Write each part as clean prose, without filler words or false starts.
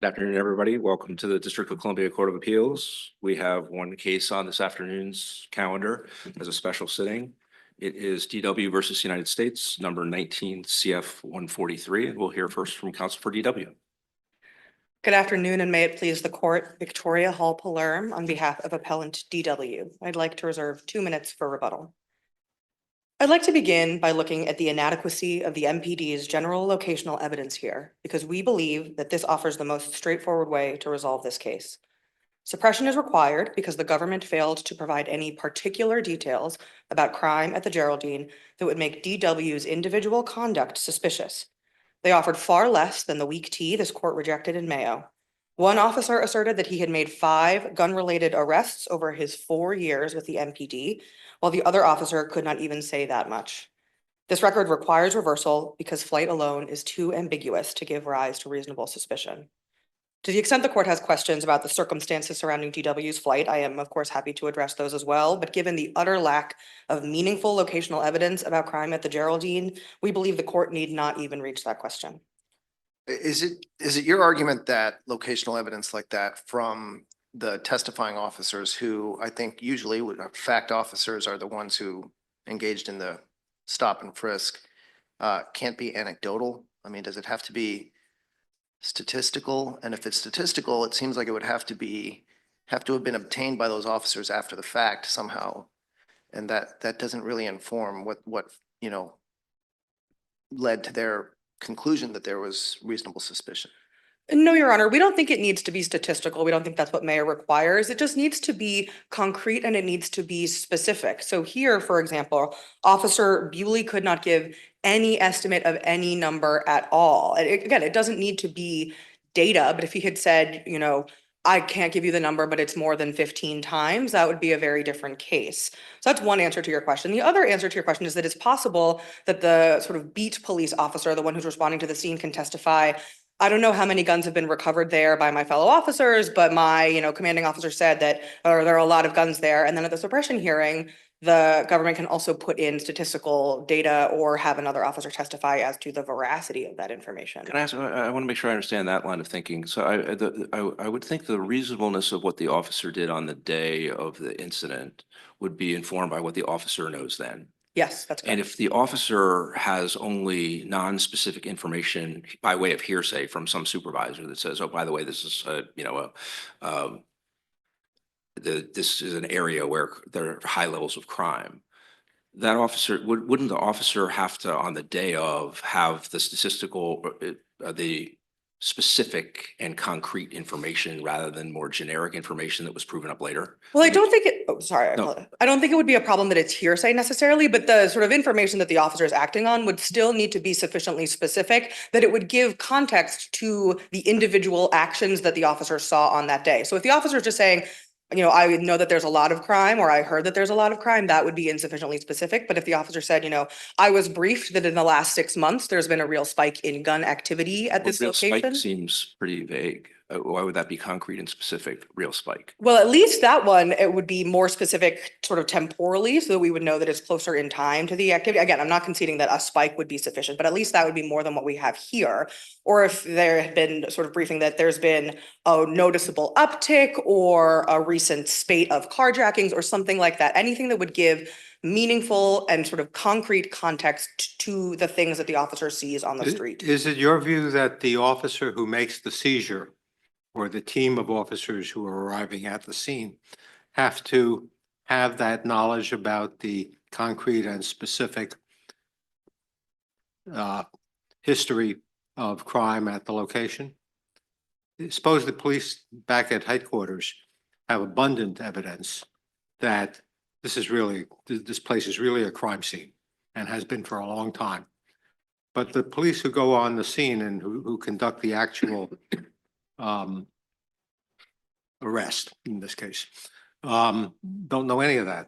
Good afternoon, everybody. Welcome to the District of Columbia Court of Appeals. We have one case on this afternoon's calendar as a special sitting. It is DW versus United States, number 19 CF 143, and we'll hear first from counsel for DW. Good afternoon, and may it please the court, Victoria Hall Palerm on behalf of appellant DW. I'd like to reserve 2 minutes for rebuttal. I'd like to begin by looking at the inadequacy of the MPD's general locational evidence here, because we believe that this offers the most straightforward way to resolve this case. Suppression is required because the government failed to provide any particular details about crime at the Geraldine that would make DW's individual conduct suspicious. They offered far less than the weak tea this court rejected in Mayo. One officer asserted that he had made 5 gun-related arrests over his 4 years with the MPD, while the other officer could not even say that much. This record requires reversal because flight alone is too ambiguous to give rise to reasonable suspicion. To the extent the court has questions about the circumstances surrounding DW's flight, I am, of course, happy to address those as well. But given the utter lack of meaningful locational evidence about crime at the Geraldine, we believe the court need not even reach that question. Is it your argument that locational evidence like that from the testifying officers, who I think usually fact officers are the ones who engaged in the stop and frisk, can't be anecdotal? I mean, does it have to be statistical? And if it's statistical, it seems like it would have to have been obtained by those officers after the fact somehow. And that doesn't really inform what led to their conclusion that there was reasonable suspicion. No, Your Honor, we don't think it needs to be statistical. We don't think that's what Mayo requires. It just needs to be concrete and it needs to be specific. So here, for example, Officer Bewley could not give any estimate of any number at all. Again, it doesn't need to be data, but if he had said, I can't give you the number, but it's more than 15 times, that would be a very different case. So that's one answer to your question. The other answer to your question is that it's possible that the sort of beat police officer, the one who's responding to the scene, can testify, I don't know how many guns have been recovered there by my fellow officers, but my, commanding officer said that there are a lot of guns there. And then at the suppression hearing, the government can also put in statistical data or have another officer testify as to the veracity of that information. Can I ask, I want to make sure I understand that line of thinking. So I would think the reasonableness of what the officer did on the day of the incident would be informed by what the officer knows then. Yes, that's correct. And if the officer has only non-specific information by way of hearsay from some supervisor that says, oh, by the way, this is this is an area where there are high levels of crime, that officer wouldn't the officer have to, on the day of, have the statistical, the specific and concrete information rather than more generic information that was proven up later? Well, I don't think it, No. I don't think it would be a problem that it's hearsay necessarily, but the sort of information that the officer is acting on would still need to be sufficiently specific that it would give context to the individual actions that the officer saw on that day. So if the officer is just saying, I know that there's a lot of crime, or I heard that there's a lot of crime, that would be insufficiently specific. But if the officer said, I was briefed that in the last 6 months, there's been a real spike in gun activity at this location. Spike seems pretty vague. Why would that be concrete and specific, real spike? Well, at least that one, it would be more specific sort of temporally, so that we would know that it's closer in time to the activity. Again, I'm not conceding that a spike would be sufficient, but at least that would be more than what we have here. Or if there had been sort of briefing that there's been a noticeable uptick or a recent spate of carjackings or something like that, anything that would give meaningful and sort of concrete context to the things that the officer sees on the street. Is it your view that the officer who makes the seizure or the team of officers who are arriving at the scene have to have that knowledge about the concrete and specific history of crime at the location? Suppose the police back at headquarters have abundant evidence that this place is really a crime scene and has been for a long time. But the police who go on the scene and who conduct the actual arrest in this case don't know any of that.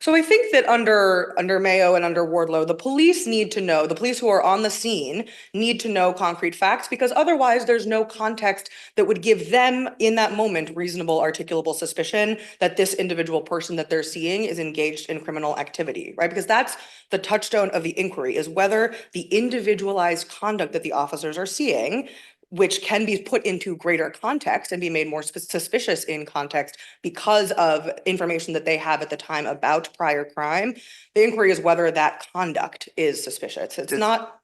So I think that under Mayo and under Wardlow, the police need to know, the police who are on the scene need to know concrete facts, because otherwise there's no context that would give them in that moment reasonable articulable suspicion that this individual person that they're seeing is engaged in criminal activity, right? Because that's the touchstone of the inquiry, is whether the individualized conduct that the officers are seeing which can be put into greater context and be made more suspicious in context because of information that they have at the time about prior crime. The inquiry is whether that conduct is suspicious. It's not,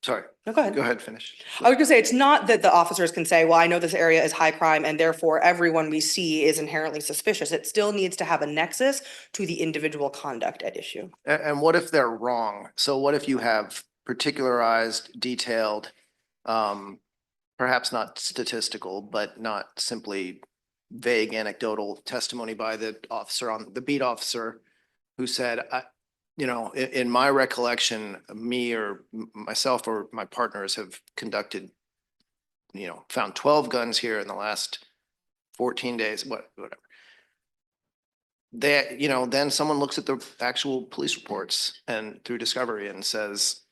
Sorry, no, go ahead. go ahead, finish. I was gonna say, it's not that the officers can say, well, I know this area is high crime and therefore everyone we see is inherently suspicious. It still needs to have a nexus to the individual conduct at issue. And what if they're wrong? So what if you have particularized, detailed, perhaps not statistical, but not simply vague anecdotal testimony by the officer on the beat officer who said, in my recollection, me or myself or my partners have conducted, found 12 guns here in the last 14 days, whatever. Then someone looks at the actual police reports and through discovery and says,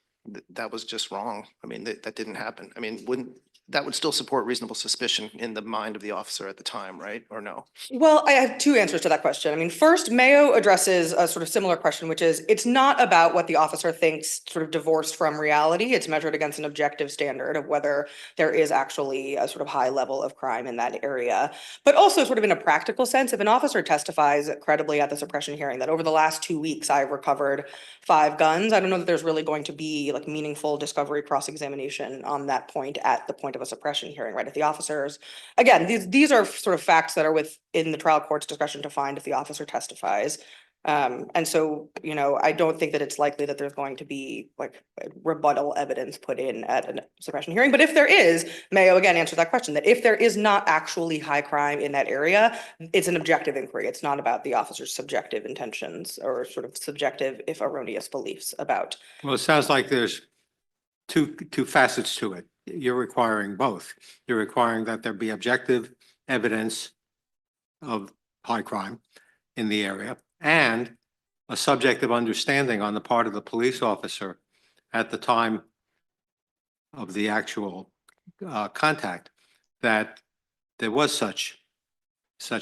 that was just wrong. I mean, that didn't happen. I mean, that would still support reasonable suspicion in the mind of the officer at the time, right? Or no? Well, I have two answers to that question. I mean, first, Mayo addresses a sort of similar question, which is it's not about what the officer thinks sort of divorced from reality. It's measured against an objective standard of whether there is actually a sort of high level of crime in that area. But also sort of in a practical sense, if an officer testifies credibly at the suppression hearing that over the last 2 weeks, I've recovered 5 guns, I don't know that there's really going to be like meaningful discovery cross-examination on that point at the point of a suppression hearing, right? If the officers, again, these are sort of facts that are within the trial court's discretion to find if the officer testifies. And so, I don't think that it's likely that there's going to be like rebuttal evidence put in at a suppression hearing. But if there is, Mayo again answered that question, that if there is not actually high crime in that area, it's an objective inquiry. It's not about the officer's subjective intentions or sort of subjective, if erroneous, beliefs about. Well, it sounds like there's two facets to it. You're requiring both. You're requiring that there be objective evidence of high crime in the area and a subjective understanding on the part of the police officer at the time of the actual contact that there was such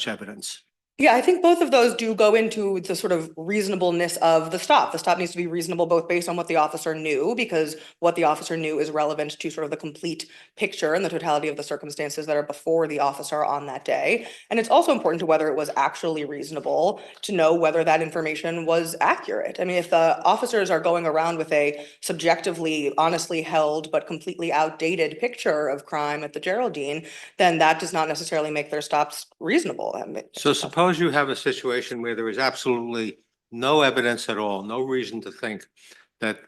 evidence. Yeah, I think both of those do go into the sort of reasonableness of the stop. The stop needs to be reasonable both based on what the officer knew, because what the officer knew is relevant to sort of the complete picture and the totality of the circumstances that are before the officer on that day. And it's also important to whether it was actually reasonable to know whether that information was accurate. I mean, if the officers are going around with a subjectively, honestly held, but completely outdated picture of crime at the Geraldine, then that does not necessarily make their stops reasonable. So suppose you have a situation where there is absolutely no evidence at all, no reason to think that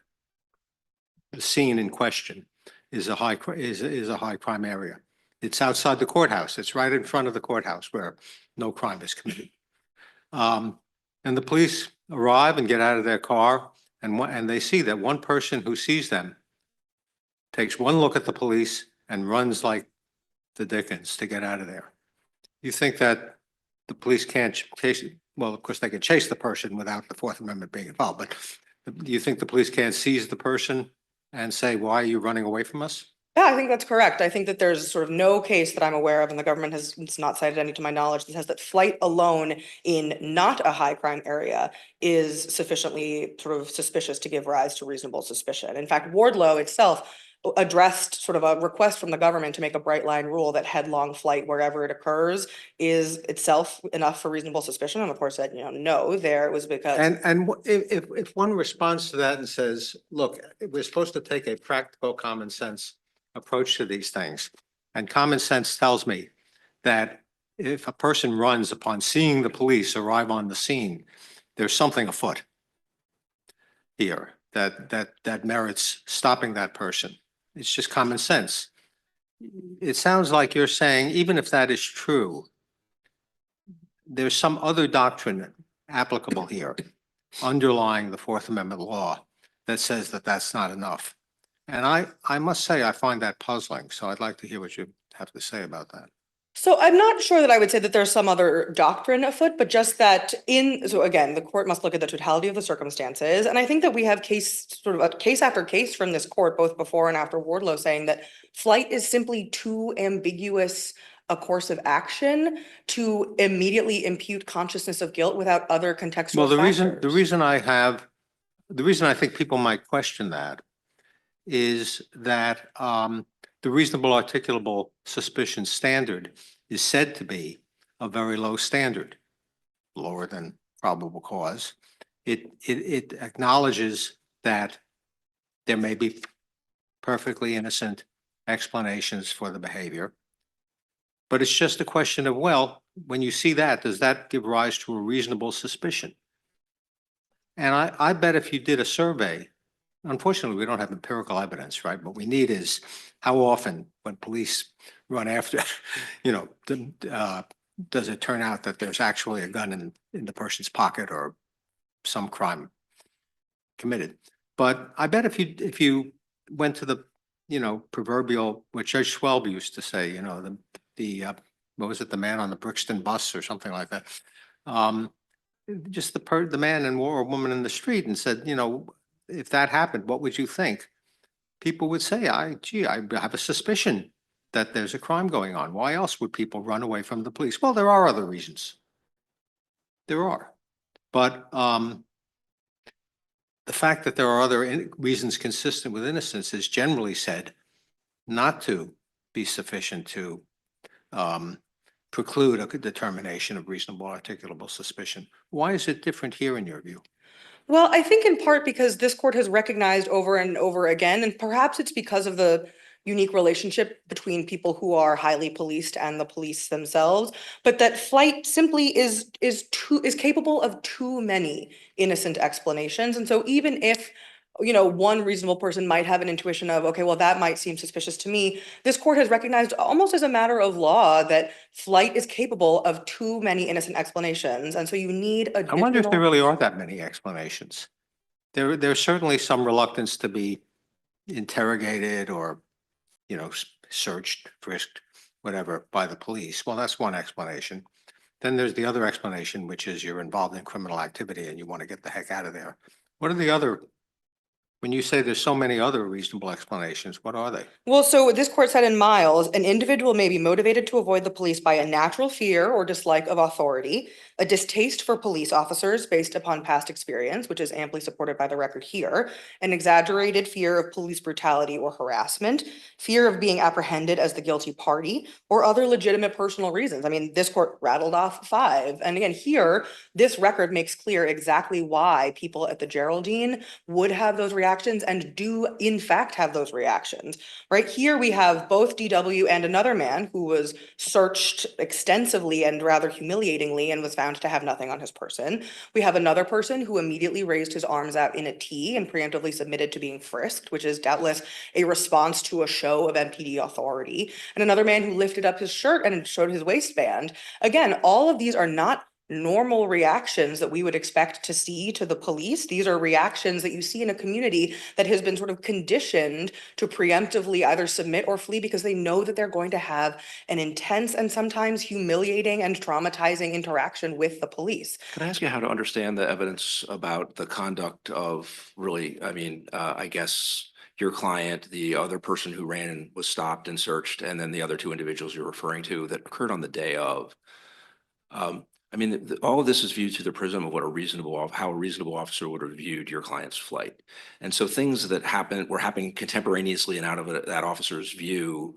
the scene in question is a high crime area. It's outside the courthouse. It's right in front of the courthouse where no crime is committed. And the police arrive and get out of their car and they see that one person who sees them takes one look at the police and runs like the dickens to get out of there. You think that the police can't chase, well, of course, they can chase the person without the Fourth Amendment being involved, but do you think the police can't seize the person and say, why are you running away from us? Yeah, I think that's correct. I think that there's sort of no case that I'm aware of, and the government has not cited any to my knowledge, that says that flight alone in not a high crime area is sufficiently sort of suspicious to give rise to reasonable suspicion. In fact, Wardlow itself addressed sort of a request from the government to make a bright line rule that headlong flight wherever it occurs is itself enough for reasonable suspicion. And of course said, no, there was because. And if one responds to that and says, look, we're supposed to take a practical common sense approach to these things. And common sense tells me that if a person runs upon seeing the police arrive on the scene, there's something afoot here that merits stopping that person. It's just common sense. It sounds like you're saying, even if that is true, there's some other doctrine applicable here underlying the Fourth Amendment law that says that that's not enough. And I must say, I find that puzzling. So I'd like to hear what you have to say about that. So I'm not sure that I would say that there's some other doctrine afoot, but just that so again, the court must look at the totality of the circumstances. And I think that we have case after case from this court, both before and after Wardlow, saying that flight is simply too ambiguous a course of action to immediately impute consciousness of guilt without other contextual Well, factors. the reason I think people might question that is that the reasonable articulable suspicion standard is said to be a very low standard, lower than probable cause. It acknowledges that there may be perfectly innocent explanations for the behavior. But it's just a question of, well, when you see that, does that give rise to a reasonable suspicion? And I bet if you did a survey, unfortunately, we don't have empirical evidence, right? What we need is how often when police run after, does it turn out that there's actually a gun in the person's pocket or some crime committed? But I bet if you went to the, proverbial, what Judge Schwalbe used to say, what was it, the man on the Brixton bus or something like that? Just the man or woman in the street and said, if that happened, what would you think? People would say, I have a suspicion that there's a crime going on. Why else would people run away from the police? Well, there are other reasons. There are. But the fact that there are other reasons consistent with innocence is generally said not to be sufficient to preclude a determination of reasonable articulable suspicion. Why is it different here in your view? Well, I think in part because this court has recognized over and over again, and perhaps it's because of the unique relationship between people who are highly policed and the police themselves, but that flight simply is capable of too many innocent explanations. And so even if one reasonable person might have an intuition of, okay, well, that might seem suspicious to me, this court has recognized almost as a matter of law that flight is capable of too many innocent explanations. And so you need I wonder if there really are that many explanations. There's certainly some reluctance to be interrogated or, searched, frisked, whatever, by the police. Well, that's one explanation. Then there's the other explanation, which is you're involved in criminal activity and you want to get the heck out of there. What are the other? When you say there's so many other reasonable explanations, what are they? Well, so this court said in Miles, an individual may be motivated to avoid the police by a natural fear or dislike of authority, a distaste for police officers based upon past experience, which is amply supported by the record here, an exaggerated fear of police brutality or harassment, fear of being apprehended as the guilty party, or other legitimate personal reasons. I mean, this court rattled off 5. And again, here, this record makes clear exactly why people at the Geraldine would have those reactions and do in fact have those reactions. Right here, we have both DW and another man who was searched extensively and rather humiliatingly and was found to have nothing on his person. We have another person who immediately raised his arms out in a T and preemptively submitted to being frisked, which is doubtless a response to a show of MPD authority. And another man who lifted up his shirt and showed his waistband. Again, all of these are not normal reactions that we would expect to see to the police. These are reactions that you see in a community that has been sort of conditioned to preemptively either submit or flee because they know that they're going to have an intense and sometimes humiliating and traumatizing interaction with the police. Can I ask you how to understand the evidence about the conduct of really, I guess your client, the other person who ran and was stopped and searched, and then the other 2 individuals you're referring to that occurred on the day of? All of this is viewed through the prism of how a reasonable officer would have viewed your client's flight. And so things that were happening contemporaneously and out of that officer's view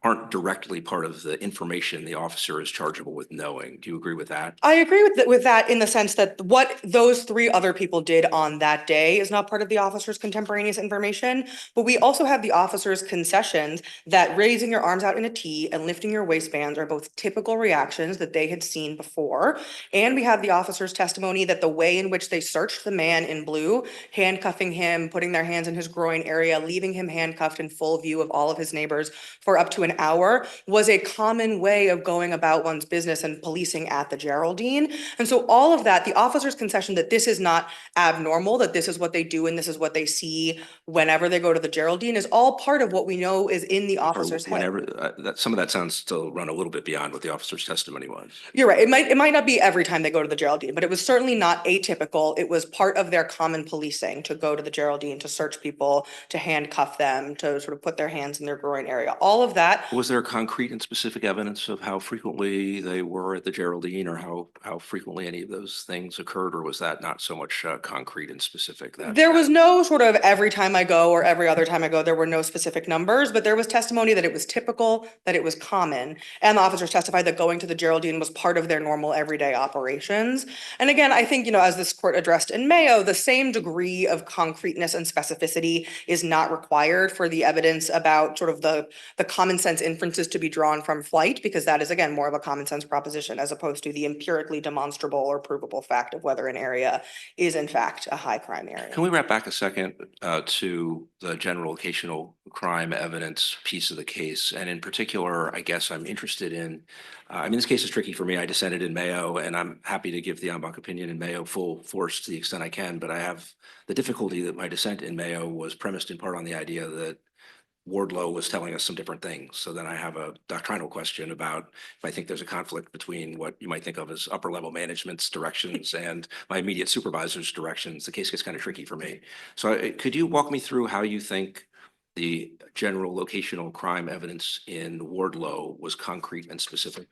aren't directly part of the information the officer is chargeable with knowing. Do you agree with that? I agree with that in the sense that what those 3 other people did on that day is not part of the officer's contemporaneous information, but we also have the officer's concessions that raising your arms out in a T and lifting your waistbands are both typical reactions that they had seen before. And we have the officer's testimony that the way in which they searched the man in blue, handcuffing him, putting their hands in his groin area, leaving him handcuffed in full view of all of his neighbors for up to an hour was a common way of going about one's business and policing at the Geraldine. And so all of that, the officer's concession that this is not abnormal, that this is what they do and this is what they see whenever they go to the Geraldine is all part of what we know is in the officer's head. Some of that sounds to run a little bit beyond what the officer's testimony was. You're right. It might not be every time they go to the Geraldine, but it was certainly not atypical. It was part of their common policing to go to the Geraldine, to search people, to handcuff them, to sort of put their hands in their groin area. All of that Was there concrete and specific evidence of how frequently they were at the Geraldine or how frequently any of those things occurred? Or was that not so much concrete and specific? There was no sort of every time I go or every other time I go, there were no specific numbers, but there was testimony that it was typical, that it was common. And the officers testified that going to the Geraldine was part of their normal everyday operations. And again, I think, as this court addressed in Mayo, the same degree of concreteness and specificity is not required for the evidence about sort of the common sense inferences to be drawn from flight, because that is, again, more of a common sense proposition as opposed to the empirically demonstrable or provable fact of whether an area is in fact a high crime area. Can we wrap back a second to the general occasional crime evidence piece of the case? And in particular, I guess I'm interested in, this case is tricky for me. I dissented in Mayo, and I'm happy to give the en banc opinion in Mayo full force to the extent I can, but I have the difficulty that my dissent in Mayo was premised in part on the idea that Wardlow was telling us some different things. So then I have a doctrinal question about if I think there's a conflict between what you might think of as upper level management's directions and my immediate supervisor's directions. The case gets kind of tricky for me. So could you walk me through how you think the general locational crime evidence in Wardlow was concrete and specific?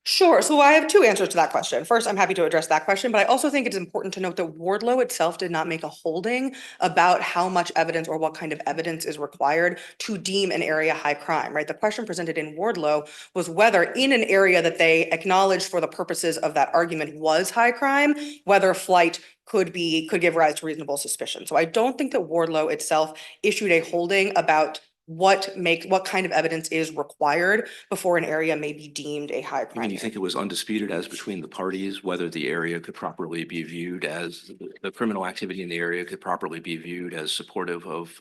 Sure. So I have two answers to that question. First, I'm happy to address that question, but I also think it's important to note that Wardlow itself did not make a holding about how much evidence or what kind of evidence is required to deem an area high crime, right? The question presented in Wardlow was whether in an area that they acknowledged for the purposes of that argument was high crime, whether flight could give rise to reasonable suspicion. So I don't think that Wardlow itself issued a holding about what kind of evidence is required before an area may be deemed a high crime. I mean, you think it was undisputed as between the parties, whether the area could properly be viewed as the criminal activity in the area could properly be viewed as supportive of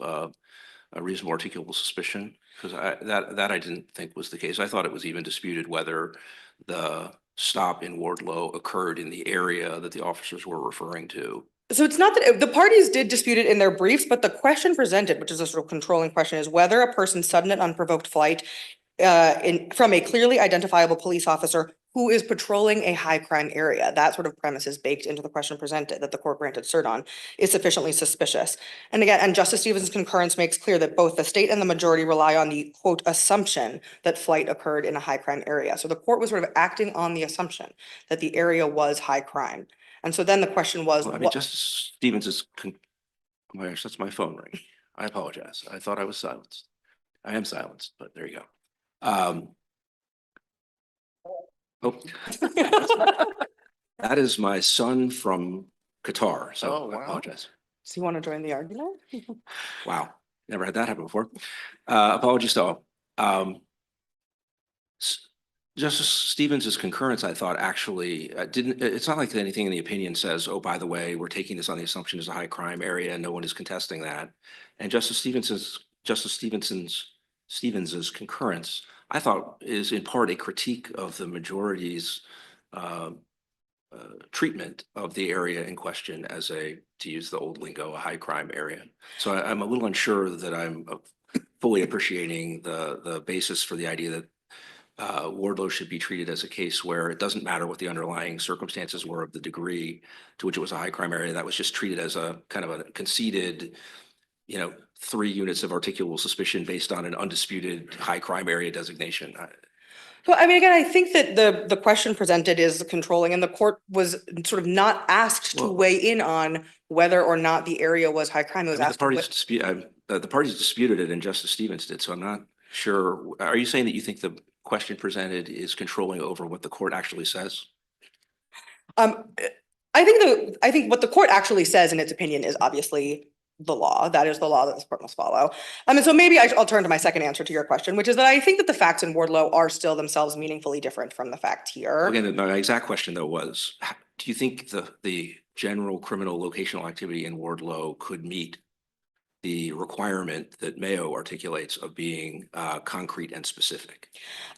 a reasonable articulable suspicion? Because that I didn't think was the case. I thought it was even disputed whether the stop in Wardlow occurred in the area that the officers were referring to. So it's not that the parties did dispute it in their briefs, but the question presented, which is a sort of controlling question, is whether a person's sudden and unprovoked flight from a clearly identifiable police officer who is patrolling a high crime area, that sort of premise is baked into the question presented that the court granted cert on, is sufficiently suspicious. And again, and Justice Stevens' concurrence makes clear that both the state and the majority rely on the quote assumption that flight occurred in a high crime area. So the court was sort of acting on the assumption that the area was high crime. And so then the question was, Well, I mean, Justice Stevens is, oh my gosh, that's my phone ring. I apologize. I thought I was silenced. I am silenced, but there you go. Oh, that is my son from Qatar, so Oh, I wow. apologize. so you want to join the argument? Wow, never had that happen before. Apologies to all. Justice Stevens's concurrence, I thought, actually it's not like anything in the opinion says, oh, by the way, we're taking this on the assumption it's a high crime area and no one is contesting that. And Justice Stevens's concurrence, I thought, is in part a critique of the majority's treatment of the area in question as to use the old lingo, a high crime area. So I'm a little unsure that I'm fully appreciating the basis for the idea that Wardlow should be treated as a case where it doesn't matter what the underlying circumstances were of the degree to which it was a high crime area. That was just treated as a kind of a conceded, 3 units of articulable suspicion based on an undisputed high crime area designation. So, I mean, again, I think that the question presented is controlling, and the court was sort of not asked to Well- weigh in on whether or not the area was high crime. It was I mean, asked. the parties disputed it and Justice Stevens did, so I'm not sure. Are you saying that you think the question presented is controlling over what the court actually says? I think what the court actually says in its opinion is obviously the law. That is the law that this court must follow. And so maybe I'll turn to my second answer to your question, which is that I think that the facts in Wardlow are still themselves meaningfully different from the fact here. Again, my exact question though was, do you think the general criminal locational activity in Wardlow could meet the requirement that Mayo articulates of being concrete and specific?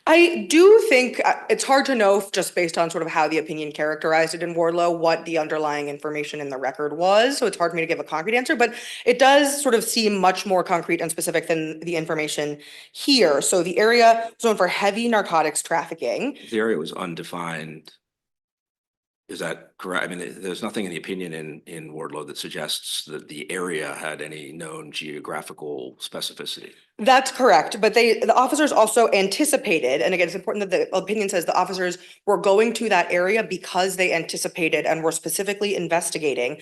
I do think it's hard to know just based on sort of how the opinion characterized it in Wardlow, what the underlying information in the record was. So it's hard for me to give a concrete answer, but it does sort of seem much more concrete and specific than the information here. So the area was known for heavy narcotics trafficking. The area was undefined. Is that correct? I mean, there's nothing in the opinion in Wardlow that suggests that the area had any known geographical specificity. That's correct, but the officers also anticipated, and again, it's important that the opinion says the officers were going to that area because they anticipated and were specifically investigating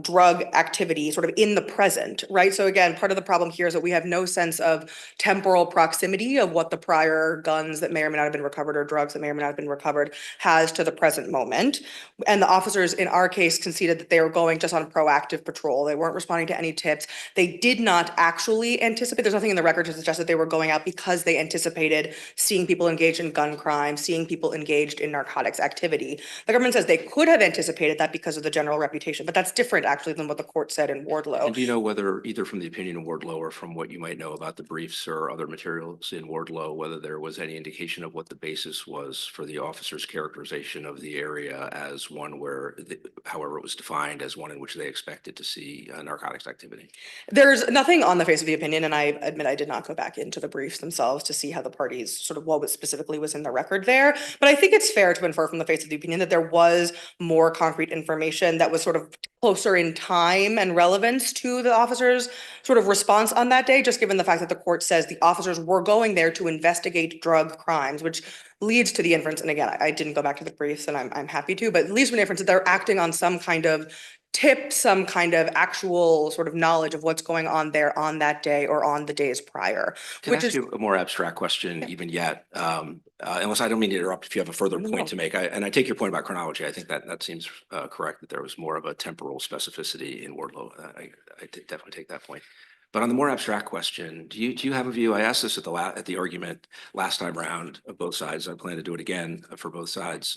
drug activity sort of in the present, right? So again, part of the problem here is that we have no sense of temporal proximity of what the prior guns that may or may not have been recovered or drugs that may or may not have been recovered has to the present moment. And the officers in our case conceded that they were going just on proactive patrol. They weren't responding to any tips. They did not actually anticipate, there's nothing in the record to suggest that they were going out because they anticipated seeing people engaged in gun crime, seeing people engaged in narcotics activity. The government says they could have anticipated that because of the general reputation, but that's different actually than what the court said in And Wardlow. do you know whether either from the opinion of Wardlow or from what you might know about the briefs or other materials in Wardlow, whether there was any indication of what the basis was for the officer's characterization of the area as one where, however, it was defined as one in which they expected to see narcotics activity? There's nothing on the face of the opinion, and I admit I did not go back into the briefs themselves to see how the parties sort of what was specifically was in the record there. But I think it's fair to infer from the face of the opinion that there was more concrete information that was sort of closer in time and relevance to the officers' sort of response on that day, just given the fact that the court says the officers were going there to investigate drug crimes, which leads to the inference, and again, I didn't go back to the briefs and I'm happy to, but it leads to an inference that they're acting on some kind of tip, some kind of actual sort of knowledge of what's going on there on that day or on the days prior, Can I which ask is, you a more abstract question even yet? Unless I don't mean to interrupt if you have a further No. point to make. And I take your point about chronology. I think that seems correct, that there was more of a temporal specificity in Wardlow. I definitely take that point. But on the more abstract question, do you have a view? I asked this at the argument last time around of both sides. I plan to do it again for both sides.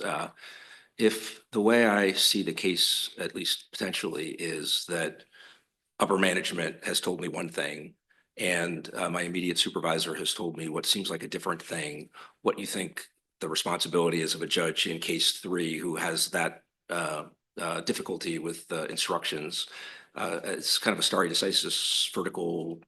If the way I see the case, at least potentially, is that upper management has told me one thing and my immediate supervisor has told me what seems like a different thing, what you think the responsibility is of a judge in case 3 who has that difficulty with the instructions. It's kind of a stare decisis vertical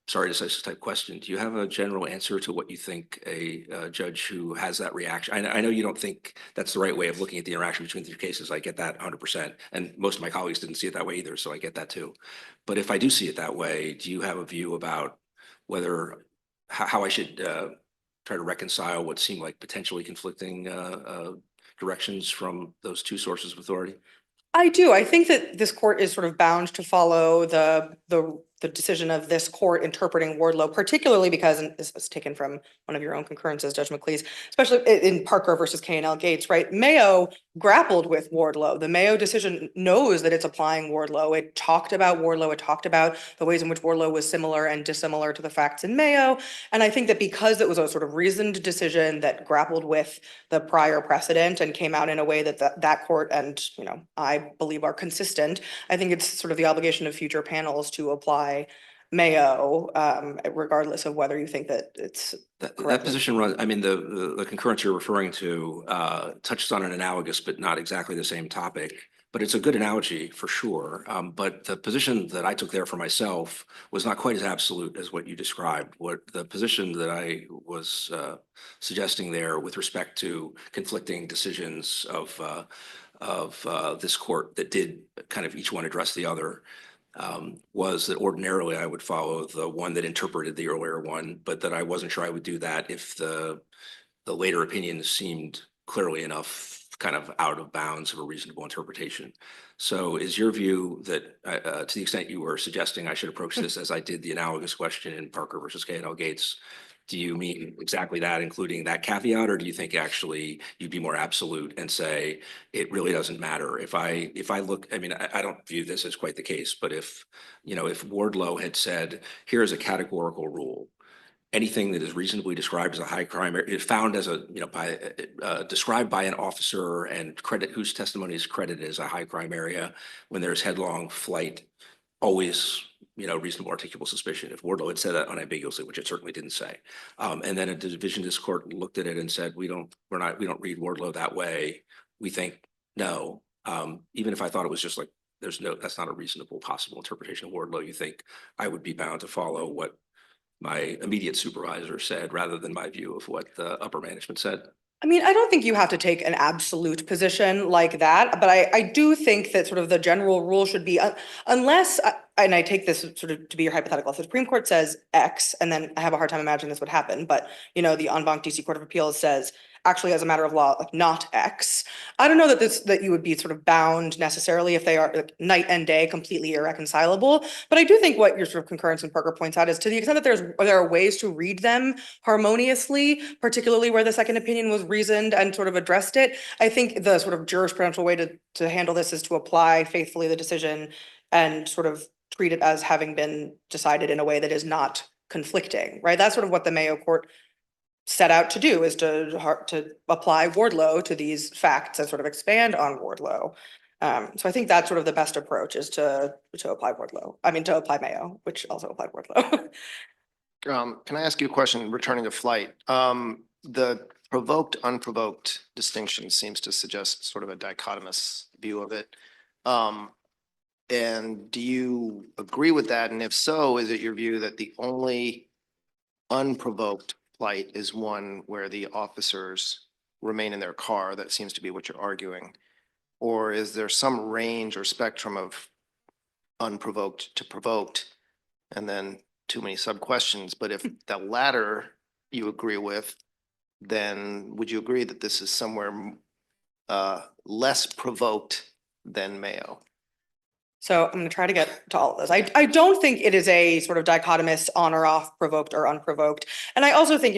stare decisis type question. Do you have a general answer to what you think a judge who has that reaction? I know you don't think that's the right way of looking at the interaction between the 2 cases. I get that 100%. And most of my colleagues didn't see it that way either, so I get that too. But if I do see it that way, do you have a view about whether, how I should try to reconcile what seem like potentially conflicting directions from those 2 sources of authority? I do. I think that this court is sort of bound to follow the decision of this court interpreting Wardlow, particularly because, and this was taken from one of your own concurrences, Judge McLeese, especially in Parker versus K&L Gates, right? Mayo grappled with Wardlow. The Mayo decision knows that it's applying Wardlow. It talked about Wardlow. It talked about the ways in which Wardlow was similar and dissimilar to the facts in Mayo. And I think that because it was a sort of reasoned decision that grappled with the prior precedent and came out in a way that that court and, I believe are consistent, I think it's sort of the obligation of future panels to apply Mayo, regardless of whether you think that it's That correctly. position runs, I mean, the concurrence you're referring to touches on an analogous but not exactly the same topic. But it's a good analogy for sure. But the position that I took there for myself was not quite as absolute as what you described. What the position that I was suggesting there with respect to conflicting decisions of this court that did kind of each one address the other was that ordinarily I would follow the one that interpreted the earlier one, but that I wasn't sure I would do that if the later opinions seemed clearly enough kind of out of bounds of a reasonable interpretation. So is your view that to the extent you were suggesting I should approach this as I did the analogous question in Parker versus K&L Gates, do you mean exactly that, including that caveat, or do you think actually you'd be more absolute and say it really doesn't matter? If I look, I mean, I don't view this as quite the case, but if Wardlow had said, here's a categorical rule, anything that is reasonably described as a high crime, is found as a, described by an officer and whose testimony is credited as a high crime area when there's headlong flight, always, reasonable articulable suspicion. If Wardlow had said that unambiguously, which it certainly didn't say, and then a division of this court looked at it and said, we don't read Wardlow that way. We think no. Even if I thought it was just like, that's not a reasonable possible interpretation of Wardlow. You think I would be bound to follow what my immediate supervisor said rather than my view of what the upper management said? I mean, I don't think you have to take an absolute position like that, but I do think that sort of the general rule should be unless, and I take this sort of to be your hypothetical, if the Supreme Court says X, and then I have a hard time imagining this would happen, but the en banc DC Court of Appeals says actually as a matter of law, like not X. I don't know that you would be sort of bound necessarily if they are like night and day completely irreconcilable, but I do think what your sort of concurrence in Parker points out is to the extent that there are ways to read them harmoniously, particularly where the second opinion was reasoned and sort of addressed it. I think the sort of jurisprudential way to handle this is to apply faithfully the decision and sort of treat it as having been decided in a way that is not conflicting, right? That's sort of what the Mayo Court set out to do, is to apply Wardlow to these facts and sort of expand on Wardlow. So I think that's sort of the best approach, is to apply Wardlow. I mean, to apply Mayo, which also applied Wardlow. Can I ask you a question returning to flight? The provoked, unprovoked distinction seems to suggest sort of a dichotomous view of it. And do you agree with that? And if so, is it your view that the only unprovoked flight is one where the officers remain in their car? That seems to be what you're arguing. Or is there some range or spectrum of unprovoked to provoked? And then too many sub-questions, but if the latter you agree with, then would you agree that this is somewhere less provoked than Mayo? So I'm going to try to get to all of this. I don't think it is a sort of dichotomous on or off, provoked or unprovoked. And I also think,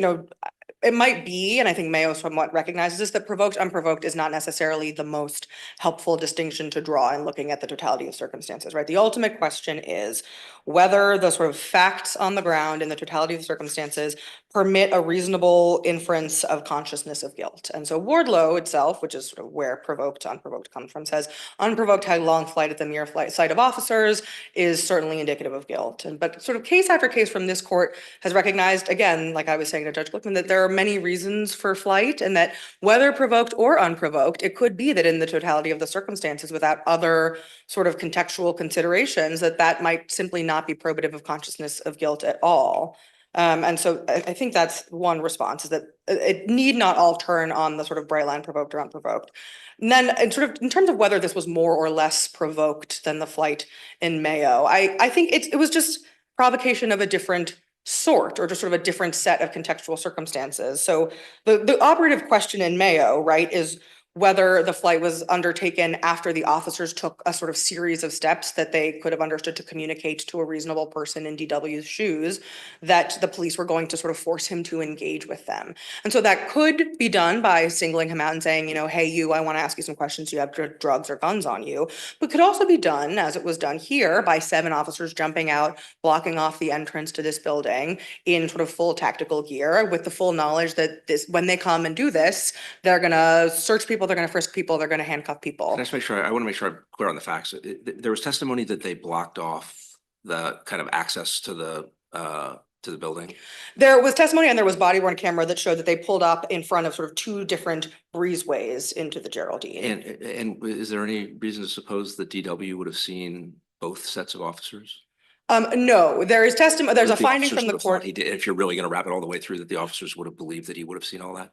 it might be, and I think Mayo somewhat recognizes this, that provoked, unprovoked is not necessarily the most helpful distinction to draw in looking at the totality of circumstances, right? The ultimate question is whether the sort of facts on the ground in the totality of circumstances permit a reasonable inference of consciousness of guilt. And so Wardlow itself, which is sort of where provoked, unprovoked comes from, says unprovoked headlong flight at the mere sight of officers is certainly indicative of guilt. But sort of case after case from this court has recognized, again, like I was saying to Judge Glickman, that there are many reasons for flight, and that whether provoked or unprovoked, it could be that in the totality of the circumstances, without other sort of contextual considerations, that might simply not be probative of consciousness of guilt at all. And so I think that's one response, is that it need not all turn on the sort of bright line provoked or unprovoked. And then in terms of whether this was more or less provoked than the flight in Mayo, I think it was just provocation of a different sort, or just sort of a different set of contextual circumstances. So the operative question in Mayo, right, is whether the flight was undertaken after the officers took a sort of series of steps that they could have understood to communicate to a reasonable person in DW's shoes that the police were going to sort of force him to engage with them. And so that could be done by singling him out and saying, hey, you, I want to ask you some questions. You have drugs or guns on you. But could also be done, as it was done here, by 7 officers jumping out, blocking off the entrance to this building in sort of full tactical gear, with the full knowledge that when they come and do this, they're going to search people, they're going to frisk people, they're going to handcuff people. Can I just make sure, I want to make sure I'm clear on the facts. There was testimony that they blocked off the kind of access to the building. There was testimony and there was body-worn camera that showed that they pulled up in front of sort of 2 different breezeways into the Geraldine. And is there any reason to suppose that DW would have seen both sets of officers? No, there is testimony. There's a finding from the court. He did, if you're really going to wrap it all the way through, that the officers would have believed that he would have seen all that?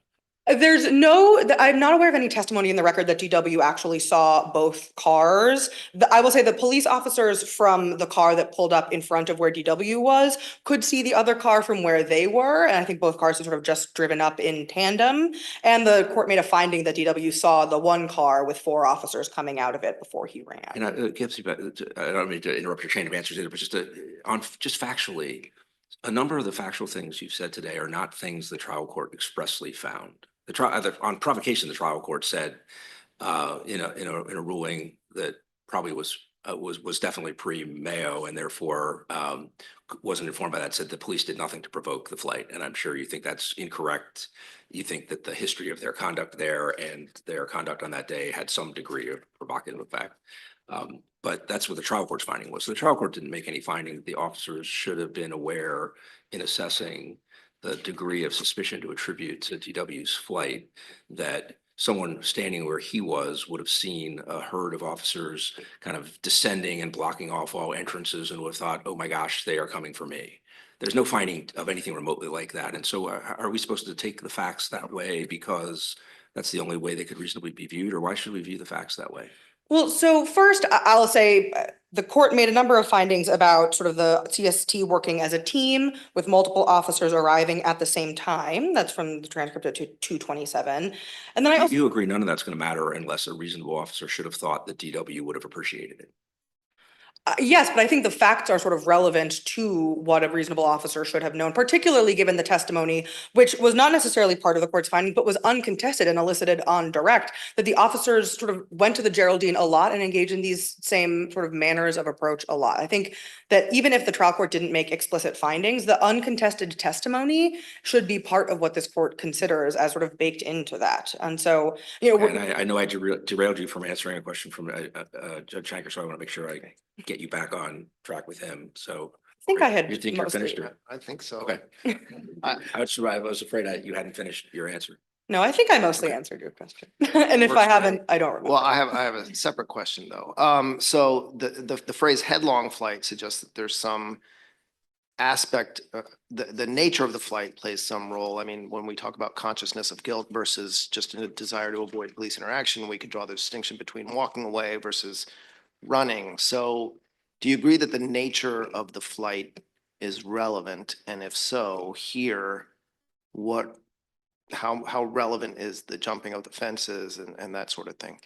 I'm not aware of any testimony in the record that DW actually saw both cars. I will say the police officers from the car that pulled up in front of where DW was could see the other car from where they were. And I think both cars had sort of just driven up in tandem. And the court made a finding that DW saw the one car with 4 officers coming out of it before he ran. And I don't mean to interrupt your chain of answers either, but just factually, a number of the factual things you've said today are not things the trial court expressly found. On provocation, the trial court said, in a ruling that probably was definitely pre-Mayo, and therefore wasn't informed by that, said the police did nothing to provoke the flight. And I'm sure you think that's incorrect. You think that the history of their conduct there and their conduct on that day had some degree of provocative effect. But that's what the trial court's finding was. So the trial court didn't make any finding that the officers should have been aware in assessing the degree of suspicion to attribute to DW's flight that someone standing where he was would have seen a herd of officers kind of descending and blocking off all entrances and would have thought, oh my gosh, they are coming for me. There's no finding of anything remotely like that. And so are we supposed to take the facts that way because that's the only way they could reasonably be viewed, or why should we view the facts that way? Well, so first, I'll say the court made a number of findings about sort of the CST working as a team with multiple officers arriving at the same time. That's from the transcript of 227. And then I also. You agree none of that's going to matter unless a reasonable officer should have thought that DW would have appreciated it. Yes, but I think the facts are sort of relevant to what a reasonable officer should have known, particularly given the testimony, which was not necessarily part of the court's finding, but was uncontested and elicited on direct, that the officers sort of went to the Geraldine a lot and engaged in these same sort of manners of approach a lot. I think that even if the trial court didn't make explicit findings, the uncontested testimony should be part of what this court considers as sort of baked into that. And so, you know, And I know I derailed you from answering a question from Judge Shanker, so I want to make sure I get you back on track with him. So I think I had you think you're finished? mostly- I think so. Okay. I was afraid you hadn't finished your answer. No, I think I mostly answered your question. And if I Works for me. haven't, I don't remember. Well, I have a separate question though. So the phrase headlong flight suggests that there's some aspect, the nature of the flight plays some role. I mean, when we talk about consciousness of guilt versus just a desire to avoid police interaction, we could draw the distinction between walking away versus running. So do you agree that the nature of the flight is relevant? And if so, here, how relevant is the jumping of the fences and that sort of thing?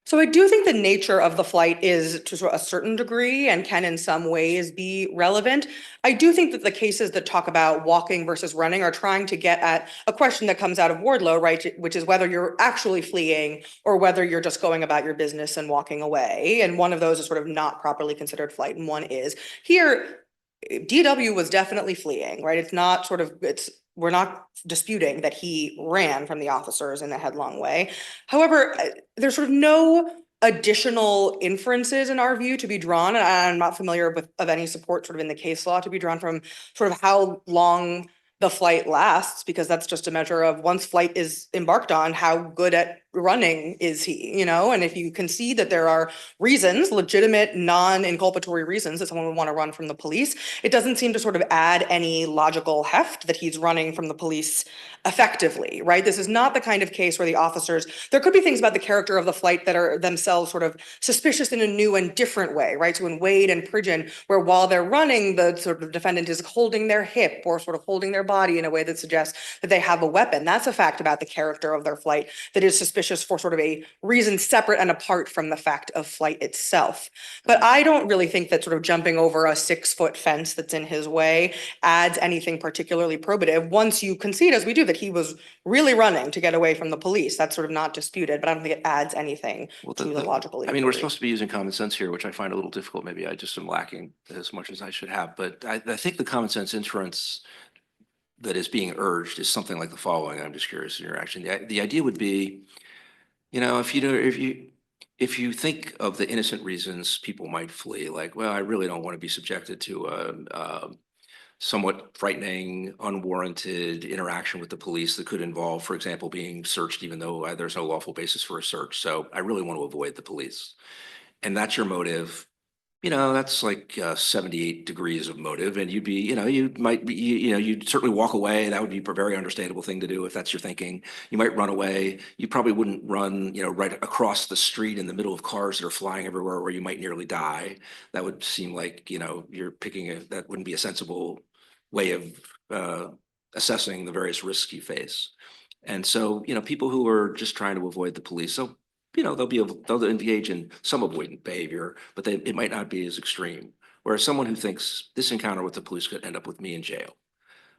So I do think the nature of the flight is to a certain degree and can in some ways be relevant. I do think that the cases that talk about walking versus running are trying to get at a question that comes out of Wardlow, right? Which is whether you're actually fleeing or whether you're just going about your business and walking away. And one of those is sort of not properly considered flight and one is. Here, DW was definitely fleeing, right? It's not sort of, we're not disputing that he ran from the officers in a headlong way. However, there's sort of no additional inferences in our view to be drawn, and I'm not familiar of any support sort of in the case law to be drawn from sort of how long the flight lasts, because that's just a measure of once flight is embarked on, how good at running is he, you know? And if you can see that there are reasons, legitimate, non-inculpatory reasons that someone would want to run from the police, it doesn't seem to sort of add any logical heft that he's running from the police effectively, right? This is not the kind of case where the officers, there could be things about the character of the flight that are themselves sort of suspicious in a new and different way, right? So in Wade and Pridgeon, where while they're running, the sort of defendant is holding their hip or sort of holding their body in a way that suggests that they have a weapon. That's a fact about the character of their flight that is suspicious for sort of a reason separate and apart from the fact of flight itself. But I don't really think that sort of jumping over a 6-foot fence that's in his way adds anything particularly probative once you concede, as we do, that he was really running to get away from the police. That's sort of not disputed, but I don't think it adds anything to the logical. I mean, we're supposed to be using common sense here, which I find a little difficult. Maybe I just am lacking as much as I should have, but I think the common sense inference that is being urged is something like the following. I'm just curious in your action. The idea would be, you know, if you think of the innocent reasons people might flee, like, well, I really don't want to be subjected to a somewhat frightening, unwarranted interaction with the police that could involve, for example, being searched, even though there's no lawful basis for a search. So I really want to avoid the police. And that's your motive. You know, that's like 78 degrees of motive, and you'd be, you know, you might be, you'd certainly walk away. That would be a very understandable thing to do if that's your thinking. You might run away. You probably wouldn't run, you know, right across the street in the middle of cars that are flying everywhere where you might nearly die. That would seem like, you know, you're picking that wouldn't be a sensible way of assessing the various risks you face. And so, you know, people who are just trying to avoid the police, so you know, they'll engage in some avoidant behavior, but it might not be as extreme. Whereas someone who thinks this encounter with the police could end up with me in jail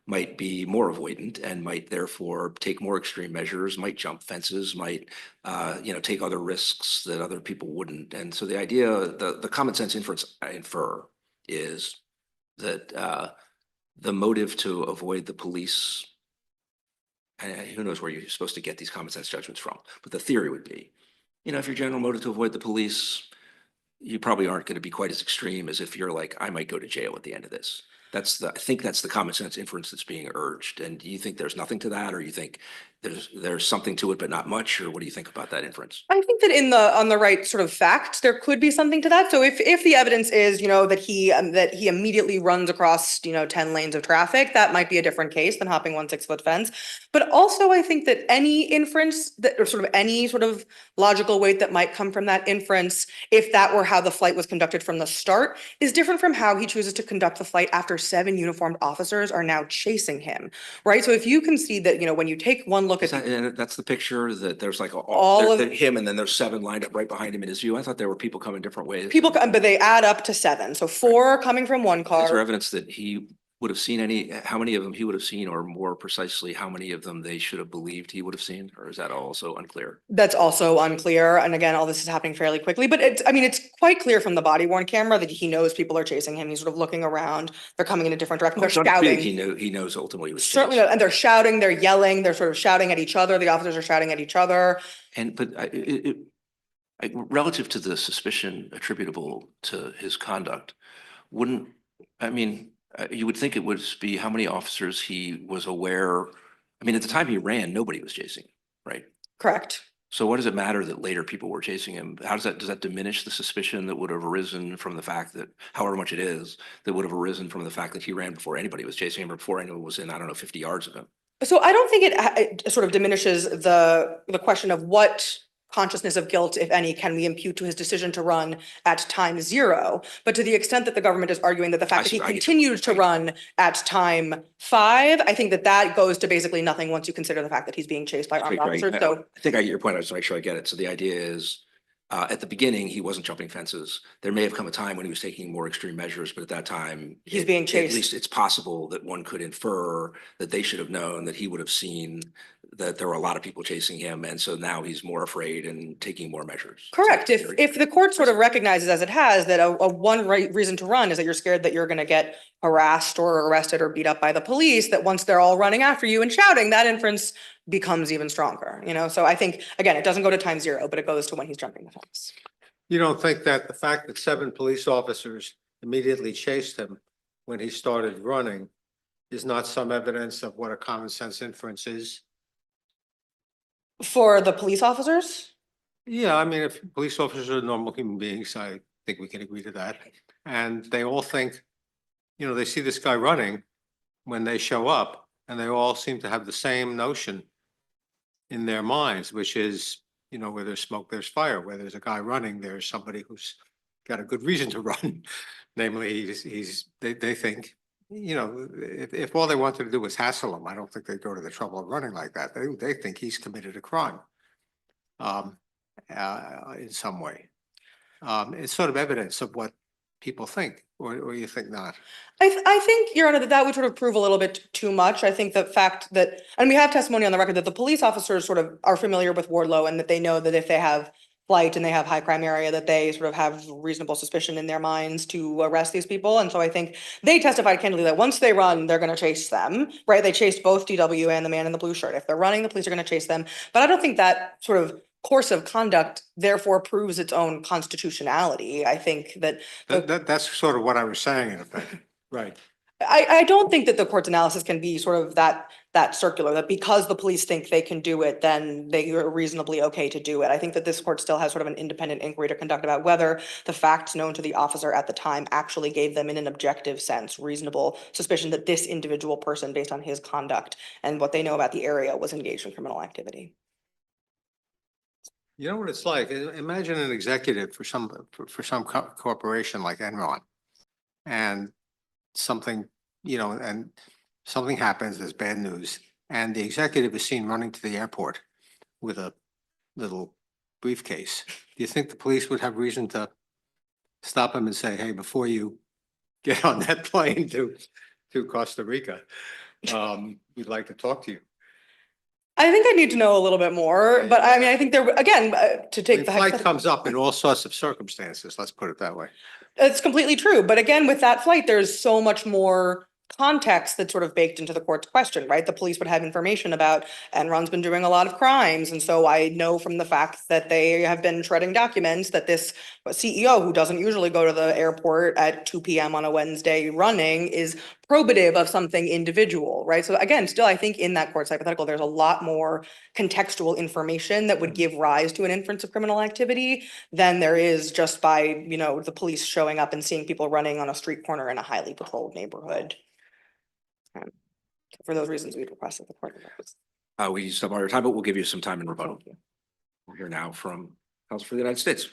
might be more avoidant and might therefore take more extreme measures, might jump fences, might, you know, take other risks that other people wouldn't. And so the idea, the common sense inference I infer is that the motive to avoid the police, who knows where you're supposed to get these common sense judgments from, but the theory would be, you know, if your general motive to avoid the police, you probably aren't going to be quite as extreme as if you're like, I might go to jail at the end of this. I think that's the common sense inference that's being urged. And do you think there's nothing to that, or you think there's something to it, but not much, or what do you think about that inference? I think that on the right sort of facts, there could be something to that. So if the evidence is, that he immediately runs across, 10 lanes of traffic, that might be a different case than hopping 1 6-foot fence. But also I think that any inference that, or sort of any sort of logical weight that might come from that inference, if that were how the flight was conducted from the start, is different from how he chooses to conduct the flight after 7 uniformed officers are now chasing him, right? So if you can see that, when you take one look at And that's the picture that there's like All of- him, and then there's 7 lined up right behind him in his view. I thought there were people coming different ways. people, but they add up to 7. So 4 coming from one Is there car. evidence that he would have seen how many of them he would have seen, or more precisely, how many of them they should have believed he would have seen? Or is that also unclear? That's also unclear. And again, all this is happening fairly quickly, but it's quite clear from the body worn camera that he knows people are chasing him. He's sort of looking around. They're coming in a different direction. They're It's undisputed shouting. He knows ultimately he was Certainly, chased. and they're shouting, they're yelling, they're sort of shouting at each other. The officers are shouting at each other. Relative to the suspicion attributable to his conduct, you would think it would be how many officers he was aware. I mean, at the time he ran, nobody was chasing him, right? Correct. So what does it matter that later people were chasing him? Does that diminish the suspicion that would have arisen from the fact that, however much it is, that would have arisen from the fact that he ran before anybody was chasing him, or before anyone was in, I don't know, 50 yards of him? So I don't think it sort of diminishes the question of what consciousness of guilt, if any, can we impute to his decision to run at time 0. But to the extent that the government is arguing that the fact that he continued to run at time 5, I think that goes to basically nothing once you consider the fact that he's being chased by armed officers. So I think I get your point. I just want to make sure I get it. So the idea is, at the beginning, he wasn't jumping fences. There may have come a time when he was taking more extreme measures, but at that time, He's being At chased. least it's possible that one could infer that they should have known, that he would have seen that there were a lot of people chasing him, and so now he's more afraid and taking more measures. correct. If the court sort of recognizes, as it has, that one reason to run is that you're scared that you're going to get harassed or arrested or beat up by the police, that once they're all running after you and shouting, that inference becomes even stronger, So I think, again, it doesn't go to time 0, but it goes to when he's jumping the fence. You don't think that the fact that 7 police officers immediately chased him when he started running is not some evidence of what a common sense inference is? For the police officers? Yeah, I mean, if police officers are normal human beings, I think we can agree to that. And they all think, they see this guy running when they show up, and they all seem to have the same notion in their minds, which is, where there's smoke, there's fire. Where there's a guy running, there's somebody who's got a good reason to run. Namely, they think, if all they wanted to do was hassle him, I don't think they'd go to the trouble of running like that. They think he's committed a crime in some way. It's sort of evidence of what people think, or you think not? I think, Your Honor, that would sort of prove a little bit too much. I think the fact that, and we have testimony on the record that the police officers sort of are familiar with Wardlow, and that they know that if they have flight and they have high crime area, that they sort of have reasonable suspicion in their minds to arrest these people. And so I think they testified candidly that once they run, they're going to chase them, right? They chased both DW and the man in the blue shirt. If they're running, the police are going to chase them. But I don't think that sort of course of conduct therefore proves its own constitutionality. I think that That's sort of what I was saying in effect. Right. I don't think that the court's analysis can be sort of that circular, that because the police think they can do it, then they are reasonably okay to do it. I think that this court still has sort of an independent inquiry to conduct about whether the facts known to the officer at the time actually gave them, in an objective sense, reasonable suspicion that this individual person, based on his conduct and what they know about the area, was engaged in criminal activity. You know what it's like? Imagine an executive for some corporation like Enron, and something happens, there's bad news, and the executive is seen running to the airport with a little briefcase. Do you think the police would have reason to stop him and say, hey, before you get on that plane to Costa Rica, we'd like to talk to you? I think I need to know a little bit more, but I mean, I think there, again, to take The the flight comes up in all sorts of circumstances, let's put it that way. It's completely true. But again, with that flight, there's so much more context that's sort of baked into the court's question, right? The police would have information about Enron's been doing a lot of crimes. And so I know from the fact that they have been shredding documents that this CEO, who doesn't usually go to the airport at 2 p.m. on a Wednesday running, is probative of something individual, right? So again, still, I think in that court's hypothetical, there's a lot more contextual information that would give rise to an inference of criminal activity than there is just by, you know, the police showing up and seeing people running on a street corner in a highly patrolled neighborhood. For those reasons, we'd request that the court reverse. We used up all your time, but we'll give you some time in rebuttal. Thank you. We'll hear now from counsel for the United States.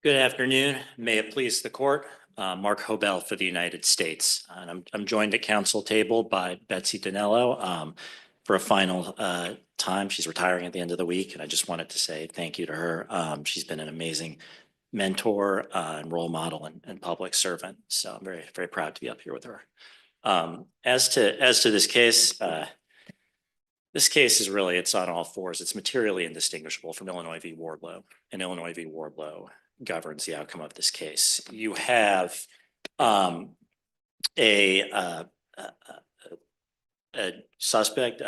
Good afternoon. May it please the court. Mark Hobel for the United States. And I'm joined at council table by Betsy Danello for a final time. She's retiring at the end of the week, and I just wanted to say thank you to her. She's been an amazing mentor and role model and public servant. So I'm very, very proud to be up here with her. As to this case is really, it's on all fours. It's materially indistinguishable from Illinois v. Wardlow, and Illinois v. Wardlow governs the outcome of this case. You have a suspect,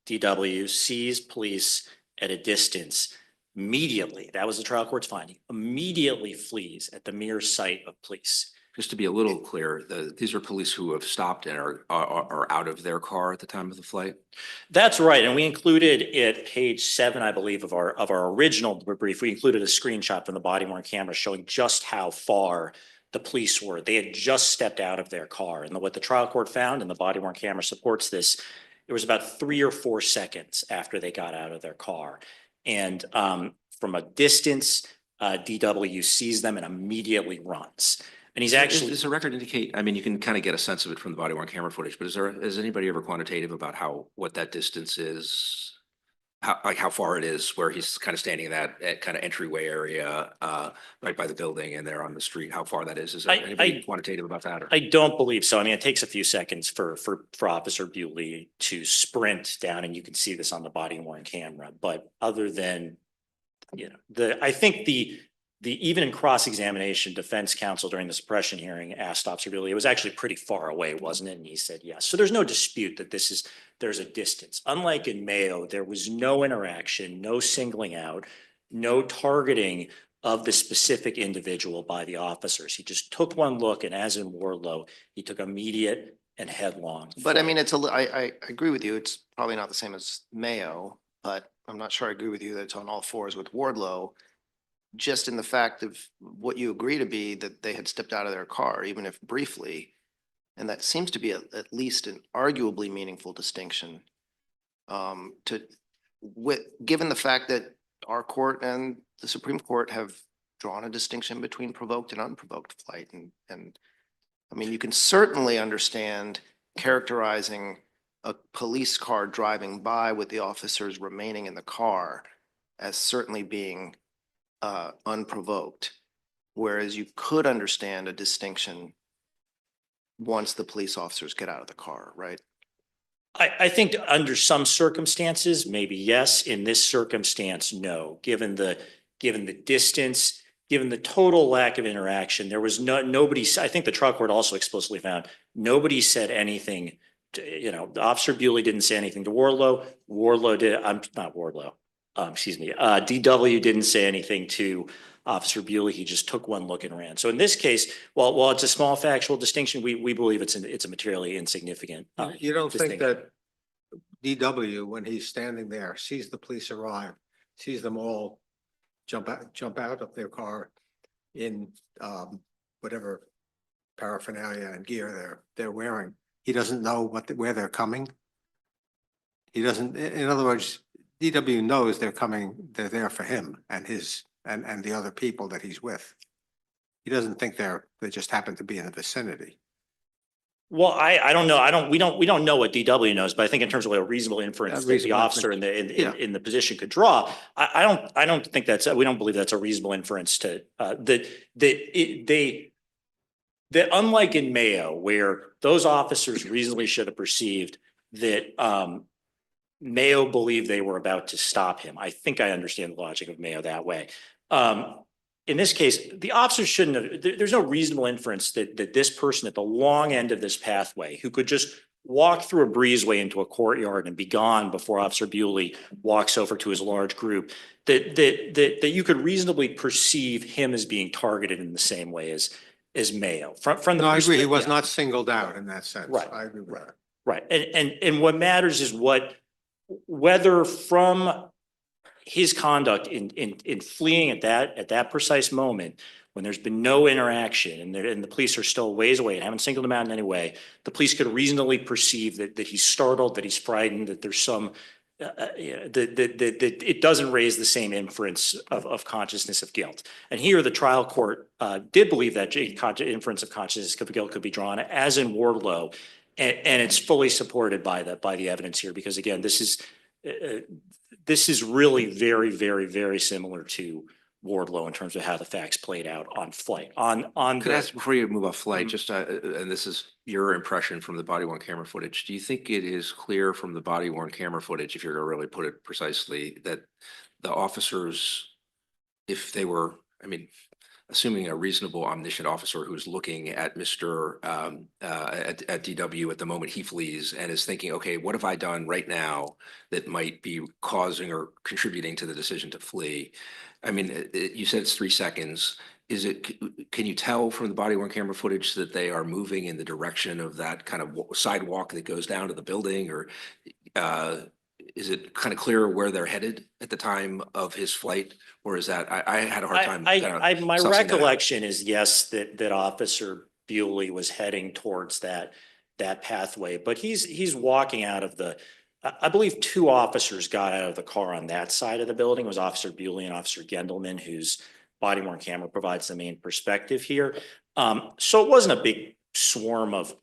DW, sees police at a distance immediately. That was the trial court's finding. Immediately flees at the mere sight of police. Just to be a little clear, these are police who have stopped and are out of their car at the time of the flight. That's right, and we included at page 7, I believe, of our original brief. We included a screenshot from the body-worn camera showing just how far the police were. They had just stepped out of their car, and what the trial court found, and the body-worn camera supports this, it was about 3 or 4 seconds after they got out of their car, and from a distance, DW sees them and immediately runs. And he's actually— Does the record indicate, I mean, you can kind of get a sense of it from the body worn camera footage, but is anybody ever quantitative about what that distance is? How far it is where he's kind of standing in that kind of entryway area, right by the building and there on the street, how far that is? Is there anybody quantitative about that? Or? I don't believe so. I mean, it takes a few seconds for Officer Bewley to sprint down, and you can see this on the body worn camera. But other than, you know, I think the even in cross-examination, defense counsel during the suppression hearing asked Officer Bewley, it was actually pretty far away, wasn't it? And he said yes. So there's no dispute that there's a distance. Unlike in Mayo, there was no interaction, no singling out, no targeting of the specific individual by the officers. He just took one look, and as in Wardlow, he took immediate and headlong But I flight. mean, I agree with you. It's probably not the same as Mayo, but I'm not sure I agree with you that it's on all fours with Wardlow. Just in the fact of what you agree to be that they had stepped out of their car, even if briefly. And that seems to be at least an arguably meaningful distinction. Given the fact that our court and the Supreme Court have drawn a distinction between provoked and unprovoked flight. And I mean, you can certainly understand characterizing a police car driving by with the officers remaining in the car as certainly being unprovoked, whereas you could understand a distinction once the police officers get out of the car, right? I think under some circumstances, maybe yes. In this circumstance, no. Given the distance, given the total lack of interaction, there was nobody. I think the trial court also explicitly found nobody said anything. Officer Bewley didn't say anything to Wardlow. Wardlow did. I'm not Wardlow. Excuse me. DW didn't say anything to Officer Bewley. He just took one look and ran. So in this case, while it's a small factual distinction, we believe it's a materially insignificant. You don't think distinction. that DW, when he's standing there, sees the police arrive, sees them all jump out of their car in whatever paraphernalia and gear they're wearing. He doesn't know where they're coming. He doesn't. In other words, DW knows they're coming. They're there for him and his and the other people that he's with. He doesn't think they just happen to be in the vicinity. Well, I don't know. We don't know what DW knows, but I think in terms of what a reasonable inference that the officer in the position could draw, I don't think we don't believe that's a reasonable inference to that unlike in Mayo, where those officers reasonably should have perceived that Mayo believed they were about to stop him. I think I understand the logic of Mayo that way. In this case, the officers shouldn't have, there's no reasonable inference that this person at the long end of this pathway who could just walk through a breezeway into a courtyard and be gone before Officer Bewley walks over to his large group, that you could reasonably perceive him as being targeted in the same way as Mayo. From the No, I agree. He perspective- was yeah. not singled out in that sense. Right. I agree with that. Right. And what matters is whether from his conduct in fleeing at that precise moment, when there's been no interaction and the police are still ways away and haven't singled him out in any way, the police could reasonably perceive that he's startled, that he's frightened, that there's some, that it doesn't raise the same inference of consciousness of guilt. And here the trial court did believe that inference of consciousness of guilt could be drawn, as in Wardlow. And it's fully supported by the evidence here, because again, this is really very, very, very similar to Wardlow in terms of how the facts played out on flight. Could I ask before you move off flight, just, and this is your impression from the body worn camera footage, do you think it is clear from the body worn camera footage, if you're gonna really put it precisely, that the officers, if they were, I mean, assuming a reasonable omniscient officer who's looking at Mr. At DW at the moment he flees and is thinking, okay, what have I done right now that might be causing or contributing to the decision to flee? I mean, you said it's 3 seconds. Can you tell from the body worn camera footage that they are moving in the direction of that kind of sidewalk that goes down to the building, or is it kind of clear where they're headed at the time of his flight? Or is that, I had a hard time. My sussing that out. recollection is, yes, that Officer Bewley was heading towards that pathway, but he's walking out of I believe 2 officers got out of the car on that side of the building. It was Officer Bewley and Officer Gendelman, whose body worn camera provides the main perspective here. So it wasn't a big swarm of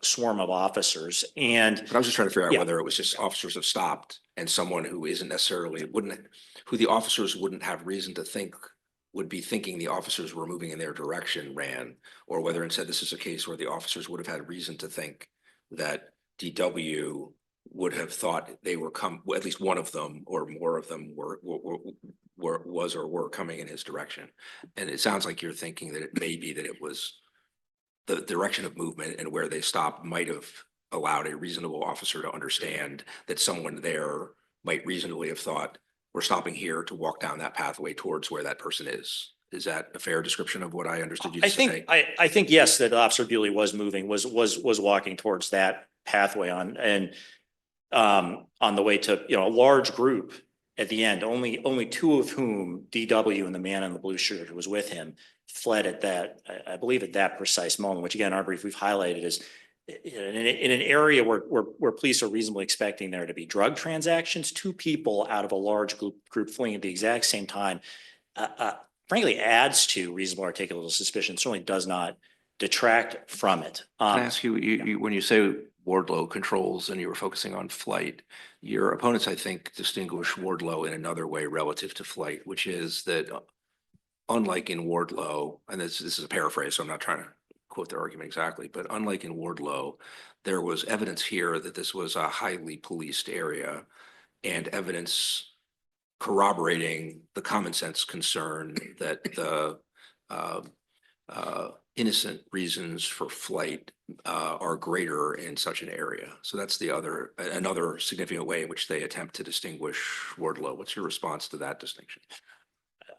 officers. And But I was just trying to figure out Yeah. whether it was just officers have stopped and someone who isn't necessarily, who the officers wouldn't have reason to think would be thinking the officers were moving in their direction ran, or whether instead this is a case where the officers would have had reason to think that DW would have thought they were well, at least one of them or more of them were coming in his direction. And it sounds like you're thinking that it may be that it was the direction of movement and where they stopped might have allowed a reasonable officer to understand that someone there might reasonably have thought, we're stopping here to walk down that pathway towards where that person is. Is that a fair description of what I understood you to say? I think, yes, that Officer Bewley was moving, was walking towards that pathway on the way to, a large group at the end, only 2 of whom, DW and the man in the blue shirt who was with him, fled at that, I believe at that precise moment, which again, our brief we've highlighted is in an area where police are reasonably expecting there to be drug transactions. 2 people out of a large group fleeing at the exact same time, frankly, adds to reasonable articulable suspicion. Certainly does not detract from it. Can I ask you, when you say Wardlow controls and you were focusing on flight, your opponents, I think, distinguish Wardlow in another way relative to flight, which is that unlike in Wardlow, and this is a paraphrase, so I'm not trying to quote their argument exactly, but unlike in Wardlow, there was evidence here that this was a highly policed area and evidence corroborating the common sense concern that the innocent reasons for flight are greater in such an area. So that's another significant way in which they attempt to distinguish Wardlow. What's your response to that distinction?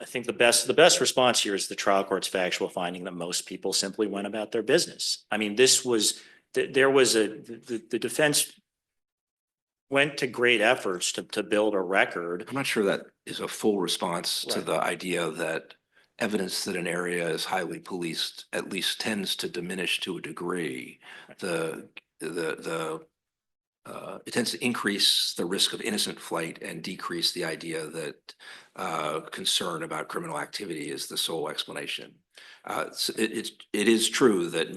I think the best response here is the trial court's factual finding that most people simply went about their business. I mean, the defense went to great efforts to build a record. I'm not sure that is a full response to Right. the idea that evidence that an area is highly policed at least tends to diminish to a degree. It tends to increase the risk of innocent flight and decrease the idea that concern about criminal activity is the sole explanation. It is true that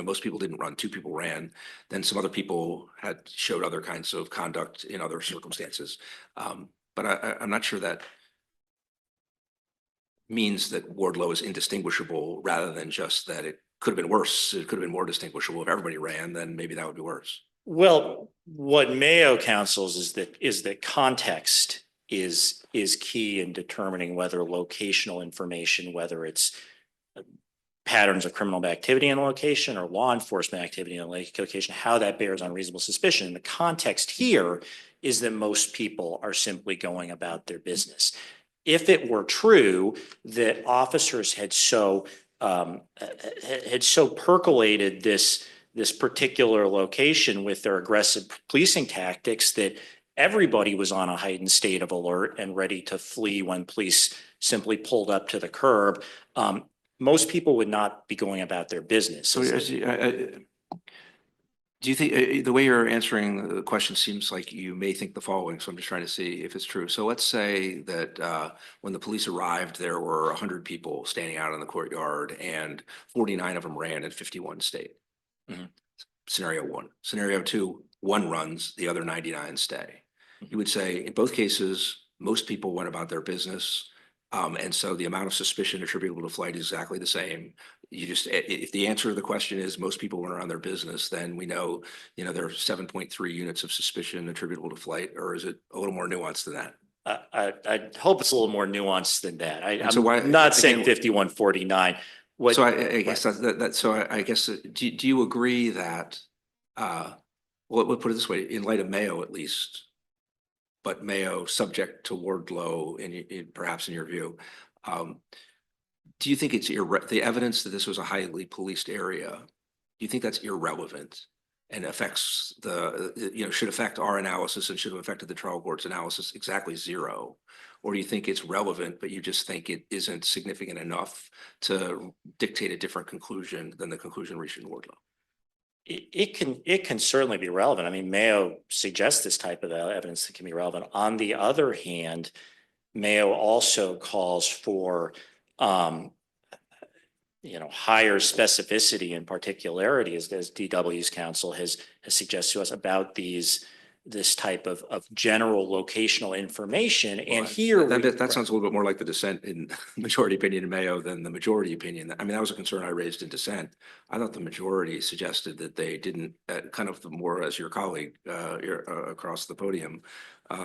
most people didn't run. 2 people ran. Then some other people showed other kinds of conduct in other circumstances. But I'm not sure that means that Wardlow is indistinguishable rather than just that it could have been worse. It could have been more distinguishable. If everybody ran, then maybe that would be worse. Well, what Mayo counsels is that context is key in determining whether locational information, whether it's patterns of criminal activity in the location or law enforcement activity in the location, how that bears on reasonable suspicion. The context here is that most people are simply going about their business. If it were true that officers had so percolated this particular location with their aggressive policing tactics that everybody was on a heightened state of alert and ready to flee when police simply pulled up to the curb, most people would not be going about their business. So do you think, the way you're answering the question seems like you may think the following, so I'm just trying to see if it's true. So let's say that when the police arrived, there were 100 people standing out in the courtyard and 49 of them ran and 51 stayed. Mhm. Scenario one. Scenario two, one runs, the other 99 stay. You would say in both cases, most people went about their business. And so the amount of suspicion attributable to flight is exactly the same. You just, if the answer to the question is most people went around their business, then we know, there are 7.3 units of suspicion attributable to flight, or is it a little more nuanced than that? I hope it's a little more nuanced than that. And so why- I'm not saying again- 5149. What, So I guess I guess, do you agree that, we'll put it this way, in light of Mayo at least, but Mayo subject to Wardlow perhaps in your view, do you think it's the evidence that this was a highly policed area, do you think that's irrelevant and affects should affect our analysis and should have affected the trial court's analysis exactly zero? Or do you think it's relevant, but you just think it isn't significant enough to dictate a different conclusion than the conclusion reached in Wardlow? it can certainly be relevant. I mean, Mayo suggests this type of evidence that can be relevant. On the other hand, Mayo also calls for higher specificity and particularity, as DW's counsel has suggested to us about this type of general locational information. And here that sounds a little bit more like the dissent in majority opinion in Mayo than the majority opinion. I mean, that was a concern I raised in dissent. I thought the majority suggested that they didn't, kind of the more as your colleague across the podium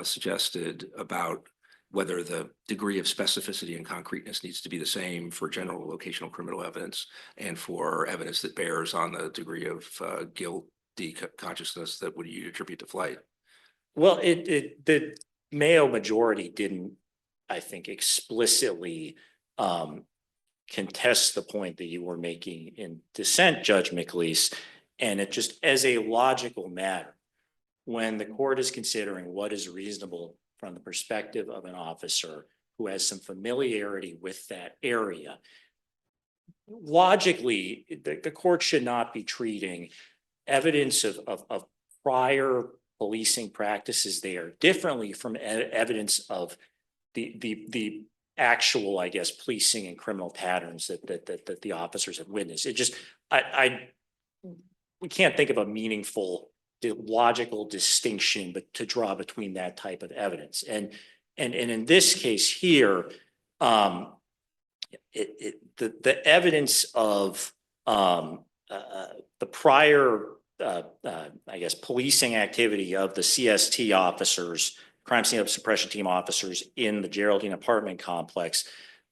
suggested about whether the degree of specificity and concreteness needs to be the same for general locational criminal evidence and for evidence that bears on the degree of guilty consciousness that would you attribute to flight. Well, the Mayo majority didn't, I think, explicitly contest the point that you were making in dissent, Judge McLeese. And it just, as a logical matter, when the court is considering what is reasonable from the perspective of an officer who has some familiarity with that area, logically, the court should not be treating evidence of prior policing practices there differently from evidence of the actual, I guess, policing and criminal patterns that the officers have witnessed. It just, we can't think of a meaningful logical distinction but to draw between that type of evidence. And in this case here, the evidence of the prior I guess, policing activity of the CST officers, crime scene suppression team officers in the Geraldine apartment complex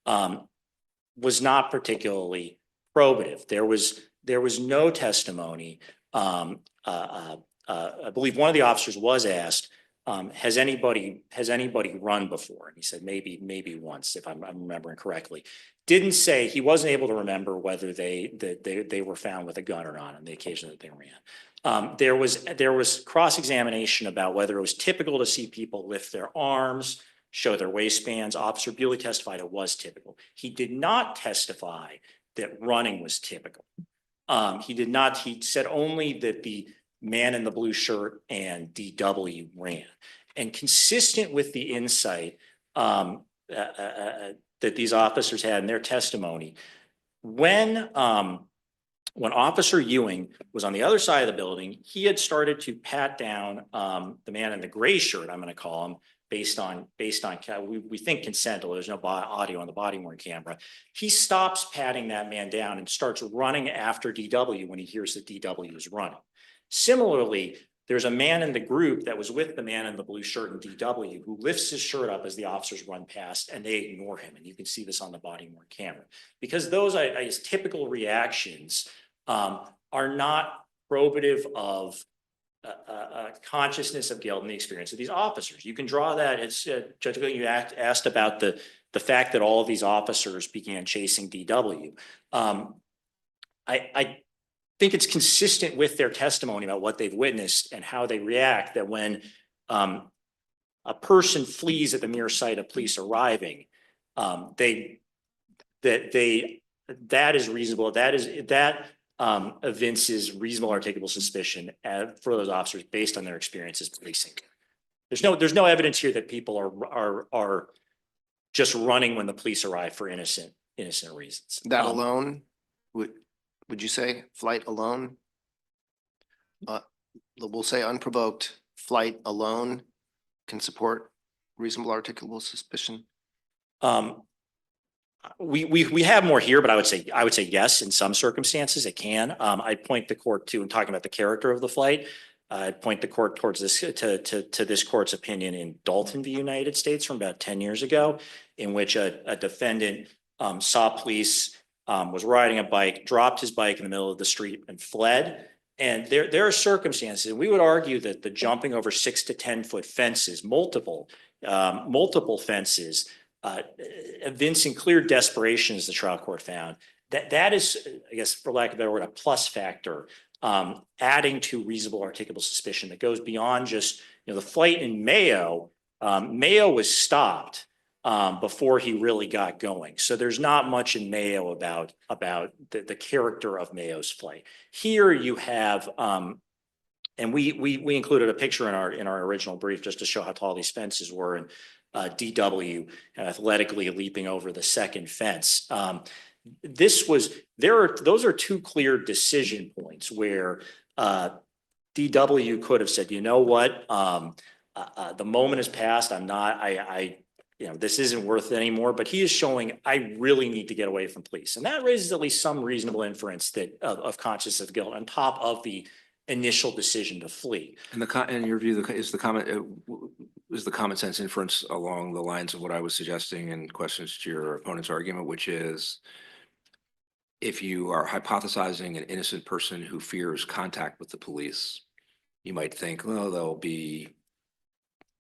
was not particularly probative. There was no testimony. I believe one of the officers was asked, has anybody run before? And he said, maybe once, if I'm remembering correctly. Didn't say, he wasn't able to remember whether they were found with a gun or not on the occasion that they ran. There was cross-examination about whether it was typical to see people lift their arms, show their waistbands. Officer Bewley testified it was typical. He did not testify that running was typical. He said only that the man in the blue shirt and DW ran. And consistent with the insight that these officers had in their testimony, when Officer Ewing was on the other side of the building, he had started to pat down the man in the gray shirt, I'm going to call him, based on we think consent, although there's no audio on the body worn camera. He stops patting that man down and starts running after DW when he hears that DW is running. Similarly, there's a man in the group that was with the man in the blue shirt in DW who lifts his shirt up as the officers run past and they ignore him. And you can see this on the body worn camera. Because those typical reactions are not probative of consciousness of guilt in the experience of these officers. You can draw that as Judge Gooding, you asked about the fact that all of these officers began chasing DW. I think it's consistent with their testimony about what they've witnessed and how they react that when a person flees at the mere sight of police arriving, that is reasonable. That evinces reasonable articulable suspicion for those officers based on their experiences policing. There's no evidence here that people are just running when the police arrive for innocent reasons. That alone, would you say flight alone? We'll say unprovoked flight alone can support reasonable articulable suspicion? We have more here, but I would say yes, in some circumstances it can. I'd point the court to, in talking about the character of the flight, I'd point the court towards this to this court's opinion in Dalton v. United States from about 10 years ago, in which a defendant saw police, was riding a bike, dropped his bike in the middle of the street and fled. And there are circumstances, and we would argue that the jumping over 6 to 10 foot fences, multiple fences, evincing clear desperation, as the trial court found, that is, I guess, for lack of a better word, a plus factor, adding to reasonable articulable suspicion that goes beyond just, the flight in Mayo. Mayo was stopped before he really got going. So there's not much in Mayo about the character of Mayo's flight. Here you have, and we included a picture in our original brief just to show how tall these fences were, and DW athletically leaping over the second fence. Those are two clear decision points where DW could have said, you know what, the moment has passed. This isn't worth it anymore, but he is showing I really need to get away from police. And that raises at least some reasonable inference of consciousness of guilt on top of the initial decision to flee. And in your view, is the common sense inference along the lines of what I was suggesting in questions to your opponent's argument, which is if you are hypothesizing an innocent person who fears contact with the police, you might think, well, they'll be,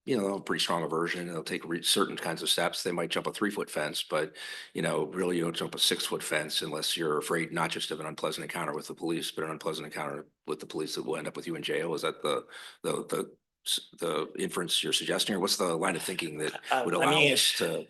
a pretty strong aversion. They'll take certain kinds of steps. They might jump a 3-foot fence, but, really you don't jump a 6-foot fence unless you're afraid not just of an unpleasant encounter with the police, but an unpleasant encounter with the police that will end up with you in jail. Is that the inference you're suggesting, or what's the line of thinking that would allow us to?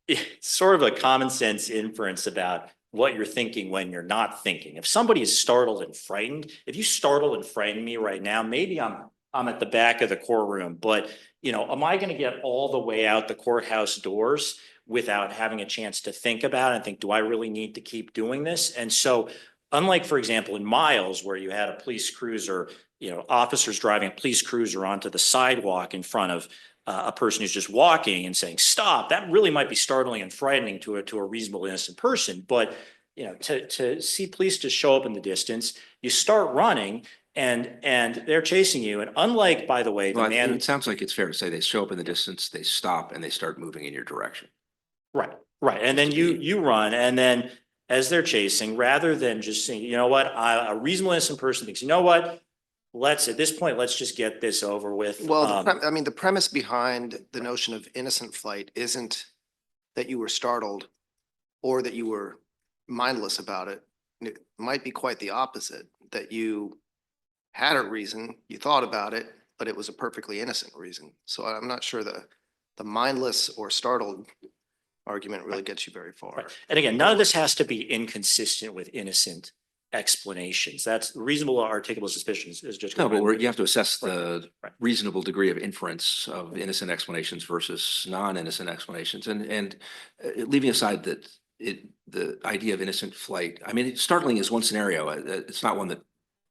It's sort of a common sense inference about what you're thinking when you're not thinking. If somebody is startled and frightened, if you startle and frighten me right now, maybe I'm at the back of the courtroom, but am I going to get all the way out the courthouse doors without having a chance to think about it and think, do I really need to keep doing this? And so, unlike, for example, in Miles, where you had a police cruiser, officers driving a police cruiser onto the sidewalk in front of a person who's just walking and saying, stop, that really might be startling and frightening to a reasonable, innocent person. But, to see police just show up in the distance, you start running and they're chasing you. And unlike, by the way, It sounds like it's fair to say they show up in the distance, they stop, and they start moving in your direction. Right. And then you run, and then as they're chasing, rather than just saying, a reasonable, innocent person thinks, at this point, let's just get this over with. Well, the premise behind the notion of innocent flight isn't that you were startled or that you were mindless about it. It might be quite the opposite, that you had a reason, you thought about it, but it was a perfectly innocent reason. So I'm not sure the mindless or startled argument really gets you very far. Right. And again, none of this has to be inconsistent with innocent explanations. That's reasonable articulable suspicions is just. No, but you have to assess the Right. reasonable degree of inference of innocent explanations versus non-innocent explanations. And leaving aside the idea of innocent flight, startling is one scenario. It's not one that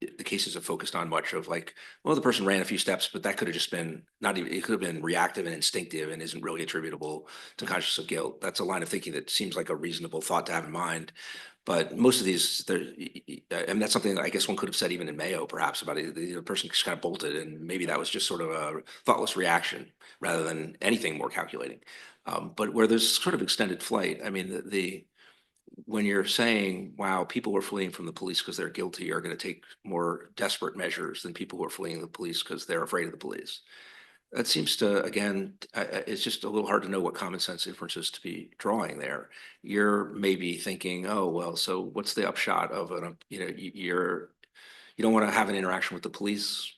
the cases have focused on much of like, well, the person ran a few steps, but that could have just been not even, it could have been reactive and instinctive and isn't really attributable to consciousness of guilt. That's a line of thinking that seems like a reasonable thought to have in mind. But most of these, and that's something that I guess one could have said even in Mayo, perhaps about it. The person just kind of bolted, and maybe that was just sort of a thoughtless reaction rather than anything more calculating. But where there's sort of extended flight, I mean, when you're saying, wow, people who are fleeing from the police because they're guilty are going to take more desperate measures than people who are fleeing the police because they're afraid of the police. That seems to, again, it's just a little hard to know what common sense inferences to be drawing there. You're maybe thinking, oh, well, so what's the upshot of it? You don't want to have an interaction with the police.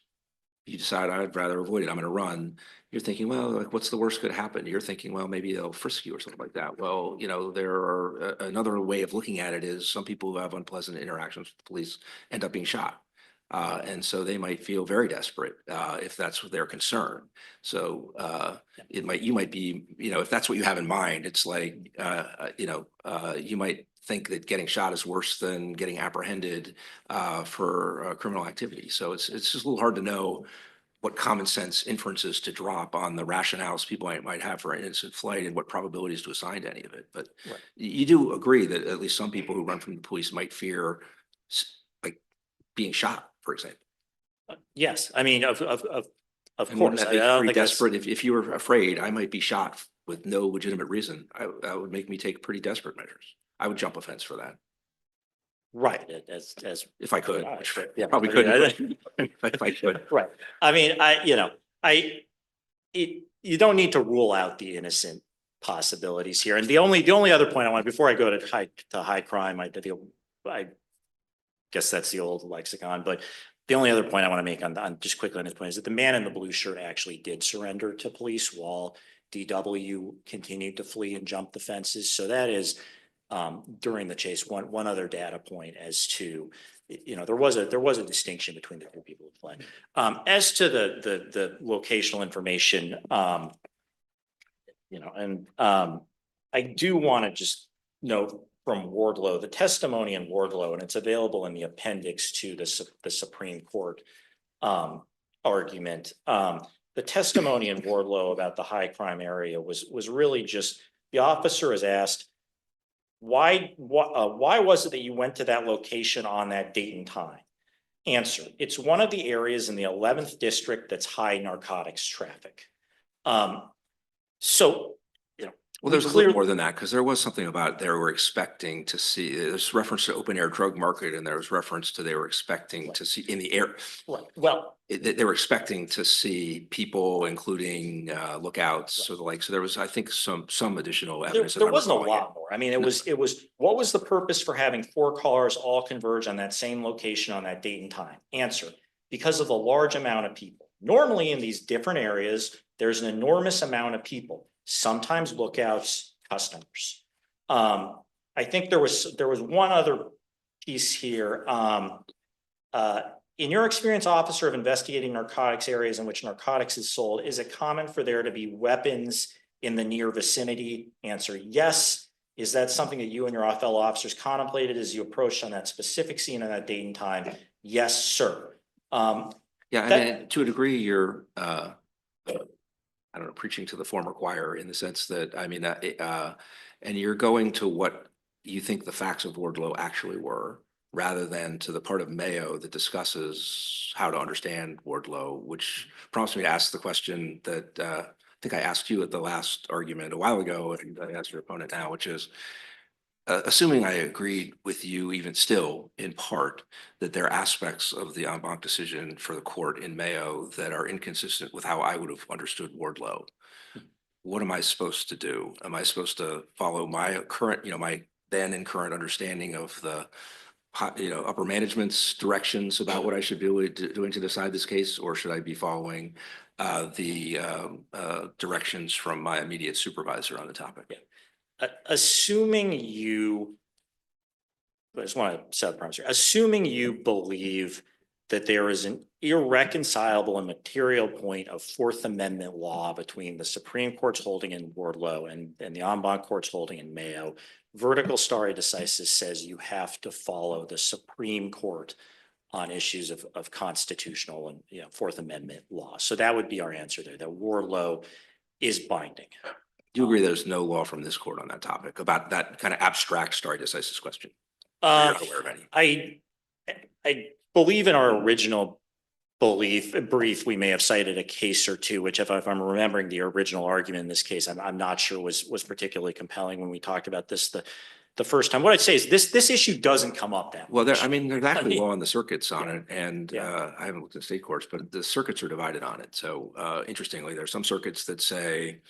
You decide I'd rather avoid it. I'm going to run. You're thinking, well, like, what's the worst could happen? You're thinking, well, maybe they'll frisk you or something like that. Well, there are another way of looking at it is some people who have unpleasant interactions with the police end up being shot. And so they might feel very desperate if that's their concern. So you might be, if that's what you have in mind, it's like, you might think that getting shot is worse than getting apprehended for criminal activity. So it's just a little hard to know what common sense inferences to drop on the rationales people might have for innocent flight and what probabilities to assign to any of it. But Right. you do agree that at least some people who run from the police might fear like being shot, for example. Yes, I mean, of And wouldn't course. that I be don't pretty think that's desperate? If you were afraid I might be shot with no legitimate reason, that would make me take pretty desperate measures. I would jump a fence for that right. As if I could, Right, which yeah, probably I mean, couldn't. If I could. right. I mean, you don't need to rule out the innocent possibilities here. And the only other point I want, before I go to high crime, I guess that's the old lexicon, but the only other point I want to make on just quickly on this point is that the man in the blue shirt actually did surrender to police while DW continued to flee and jump the fences. So that is during the chase, one other data point as to, there was a distinction between the two people who fled. As to the locational information, I do want to just note from Wardlow, the testimony in Wardlow, and it's available in the appendix to the Supreme Court argument. The testimony in Wardlow about the high crime area was really just, the officer is asked, why was it that you went to that location on that date and time? Answer, it's one of the areas in the 11th district that's high narcotics traffic. Well, there's a little more than that, because there was something about they were expecting to see, there's reference to open air drug market, and there was reference to they were expecting to see in the air. Well, They were expecting to see people, including lookouts or the like. So there was, I think, some additional evidence. there wasn't a lot more. I mean, it was, what was the purpose for having 4 cars all converge on that same location on that date and time? Answer, because of the large amount of people. Normally in these different areas, there's an enormous amount of people, sometimes lookouts, customers. I think there was one other piece here. In your experience, officer, of investigating narcotics areas in which narcotics is sold, is it common for there to be weapons in the near vicinity? Answer, yes. Is that something that you and your fellow officers contemplated as you approached on that specific scene on that date and time? Yes, sir. Yeah, I mean, to a degree, you're, I don't know, preaching to the former choir in the sense that, I mean, and you're going to what you think the facts of Wardlow actually were, rather than to the part of Mayo that discusses how to understand Wardlow, which prompts me to ask the question that I think I asked you at the last argument a while ago, and I asked your opponent now, which is, assuming I agreed with you even still in part that there are aspects of the en banc decision for the court in Mayo that are inconsistent with how I would have understood Wardlow, what am I supposed to do? Am I supposed to follow my current, my then and current understanding of the upper management's directions about what I should be doing to decide this case, or should I be following the directions from my immediate supervisor on the topic? Yeah. Assuming you, I just want to set up the premise here. Assuming you believe that there is an irreconcilable and material point of Fourth Amendment law between the Supreme Court's holding in Wardlow and the en banc court's holding in Mayo, vertical stare decisis says you have to follow the Supreme Court on issues of constitutional and, you know, Fourth Amendment law. So that would be our answer there, that Wardlow is binding. Do you agree there's no law from this court on that topic about that kind of abstract stare decisis question? Or Uh, You're not aware of any? I believe in our original brief, we may have cited a case or two, which if I'm remembering the original argument in this case, I'm not sure was particularly compelling when we talked about this the first time. What I'd say is this issue doesn't come up that Well, much. I mean, there's actually mean- law in the circuits on it, and Yeah. I haven't looked at state courts, but the circuits are divided on it. So interestingly, there's some circuits that say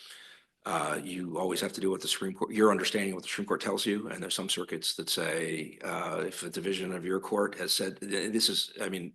you always have to do what the Supreme Court, your understanding of what the Supreme Court tells you, and there's some circuits that say if a division of your court has said, this is, I mean,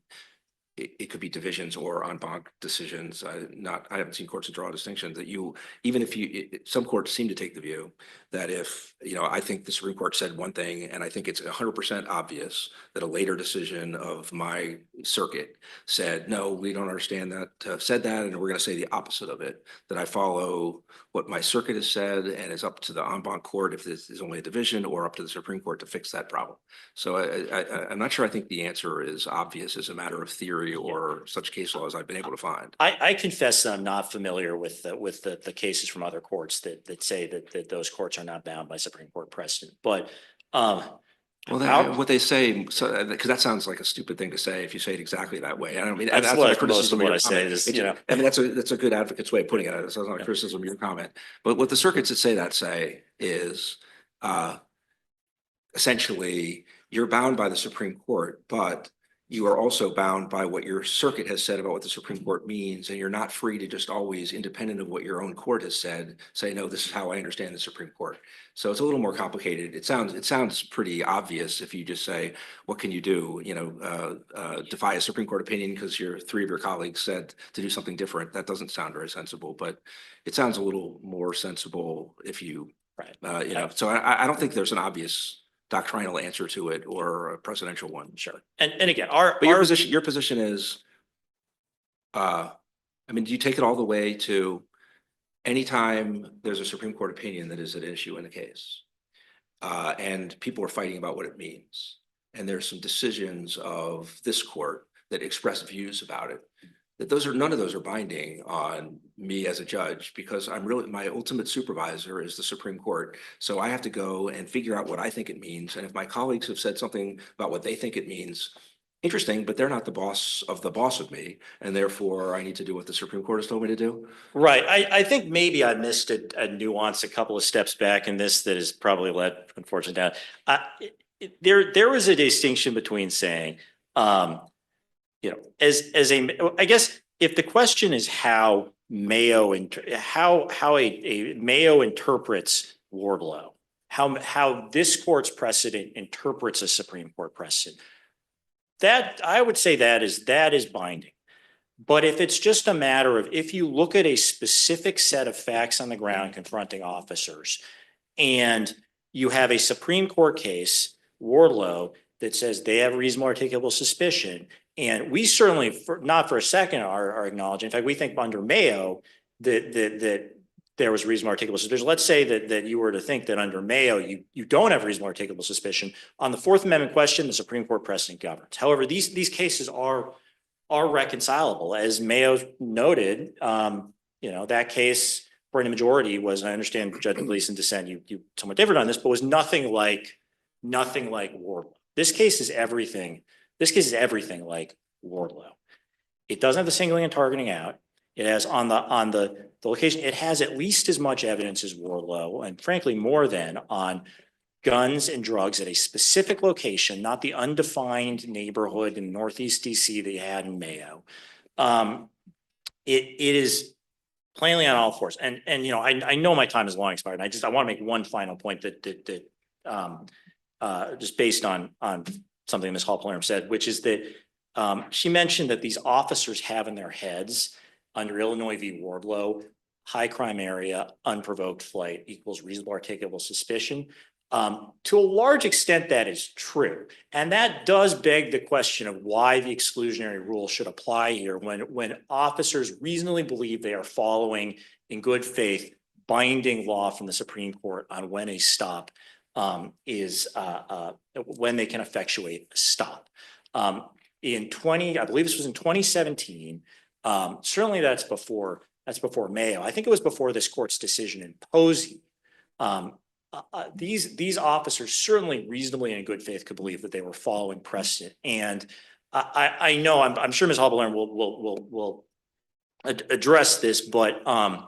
it could be divisions or en banc decisions. I haven't seen courts draw a distinction that you, even if you, some courts seem to take the view that if, you know, I think the Supreme Court said one thing, and I think it's 100% obvious that a later decision of my circuit said, no, we don't understand that, said that, and we're going to say the opposite of it, that I follow what my circuit has said, and it's up to the en banc court if this is only a division, or up to the Supreme Court to fix that problem. So I'm not sure I think the answer is obvious as a matter of theory or such case laws I've been able to find. I confess that I'm not familiar with the cases from other courts that say that those courts are not bound by Supreme Court precedent, but Well, what they say, so because that sounds like a stupid thing to say if you say it exactly that way. I don't mean That's that's what not a most of criticism what your I say comment. is, It's- you know. I mean, that's a good advocate's way of putting it. It's not a Yeah. criticism of your comment. But what the circuits that say that say is essentially you're bound by the Supreme Court, but you are also bound by what your circuit has said about what the Supreme Court means, and you're not free to just always, independent of what your own court has said, say, no, this is how I understand the Supreme Court. So it's a little more complicated. It sounds pretty obvious if you just say, what can you do? You know, defy a Supreme Court opinion because three of your colleagues said to do something different. That doesn't sound very sensible, but it sounds a little more sensible if you, Right. you know, so I don't think there's an obvious doctrinal answer to it or a presidential one. Sure. And again, But your position is, I mean, do you take it all the way to anytime there's a Supreme Court opinion that is at issue in a case, and people are fighting about what it means, and there's some decisions of this court that express views about it, that none of those are binding on me as a judge, because my ultimate supervisor is the Supreme Court. So I have to go and figure out what I think it means. And if my colleagues have said something about what they think it means, interesting, but they're not the boss of me. And therefore I need to do what the Supreme Court has told me to do. right. I think maybe I missed a nuance a couple of steps back in this that has probably led, unfortunately, down. There was a distinction between saying, you know, I guess if the question is how Mayo a Mayo interprets Wardlow, how this court's precedent interprets a Supreme Court precedent, that I would say that is binding. But if it's just a matter of, if you look at a specific set of facts on the ground confronting officers, and you have a Supreme Court case, Wardlow, that says they have reasonable articulable suspicion, and we certainly, not for a second, are acknowledging. In fact, we think under Mayo that there was reasonable articulable suspicion. Let's say that you were to think that under Mayo you don't have reasonable articulable suspicion on the Fourth Amendment question. The Supreme Court precedent governs. However, these cases are reconcilable, as Mayo noted. You know, that case for the majority was, I understand Judge Gleason dissent, you somewhat different on this, but was nothing like Wardlow. This case is everything like Wardlow. It doesn't have the singling and targeting out. It has on the location, it has at least as much evidence as Wardlow, and frankly more than, on guns and drugs at a specific location, not the undefined neighborhood in Northeast DC that you had in Mayo. It is plainly on all fours. And you know, I know my time is long expired. And I want to make one final point that just based on something Ms. Hall-Palermo said, which is that she mentioned that these officers have in their heads under Illinois v. Wardlow, high crime area, unprovoked flight equals reasonable articulable suspicion. To a large extent, that is true. And that does beg the question of why the exclusionary rule should apply here when officers reasonably believe they are following, in good faith, binding law from the Supreme Court on when a stop is when they can effectuate a stop. I believe this was in 2017. Certainly that's before Mayo. I think it was before this court's decision in Posey. These officers certainly reasonably and in good faith could believe that they were following precedent. And I know, I'm sure Ms. Hobbler will address this, but I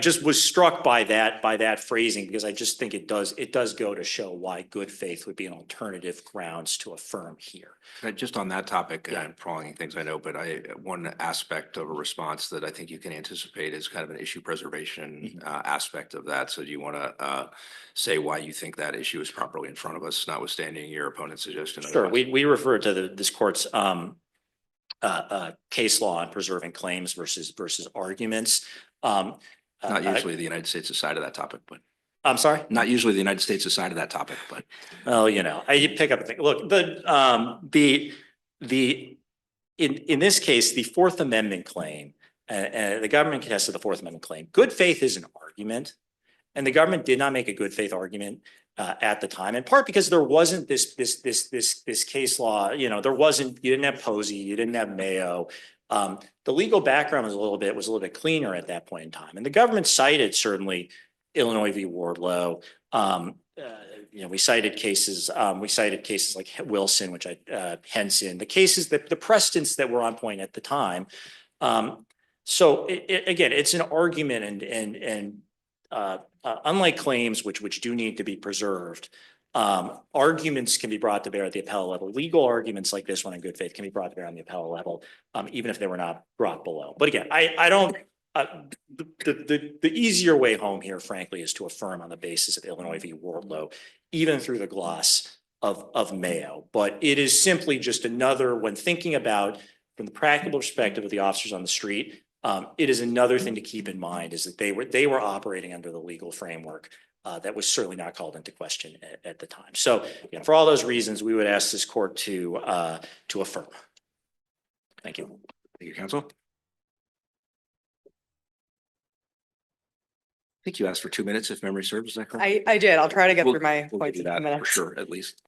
just was struck by that phrasing, because I just think it does go to show why good faith would be an alternative grounds to affirm here. Just on that topic, Yeah. and prolonging things, I know, but one aspect of a response that I think you can anticipate is kind of an issue preservation aspect of that. So do you want to say why you think that issue is properly in front of us, notwithstanding your opponent's suggestion? Sure, otherwise? we refer to this court's case law on preserving claims versus arguments. Not usually the United States' side of that topic, but I'm sorry. not usually the United States' side of that topic, but Well, I pick up a thing. Look, in this case, the Fourth Amendment claim, the government contested the Fourth Amendment claim. Good faith is an argument, and the government did not make a good faith argument at the time, in part because there wasn't this case law. You didn't have Posey, you didn't have Mayo. The legal background was a little bit cleaner at that point in time, and the government cited certainly Illinois v. Wardlow. We cited cases like Wilson, Henson, the cases the precedents that were on point at the time. So again, it's an argument, and unlike claims which do need to be preserved, arguments can be brought to bear at the appellate level. Legal arguments like this one in good faith can be brought to bear on the appellate level, even if they were not brought below. But again, I don't. The easier way home here, frankly, is to affirm on the basis of Illinois v. Wardlow, even through the gloss of Mayo. But it is simply just another, when thinking about from the practical perspective of the officers on the street, it is another thing to keep in mind is that they were operating under the legal framework that was certainly not called into question at the time. So for all those reasons, we would ask this court to affirm. Thank you. thank you, counsel. I think you asked for 2 minutes, if memory serves, is that correct? I did. I'll try to get We'll- through my We'll points do in 2 that for minutes. sure, at least.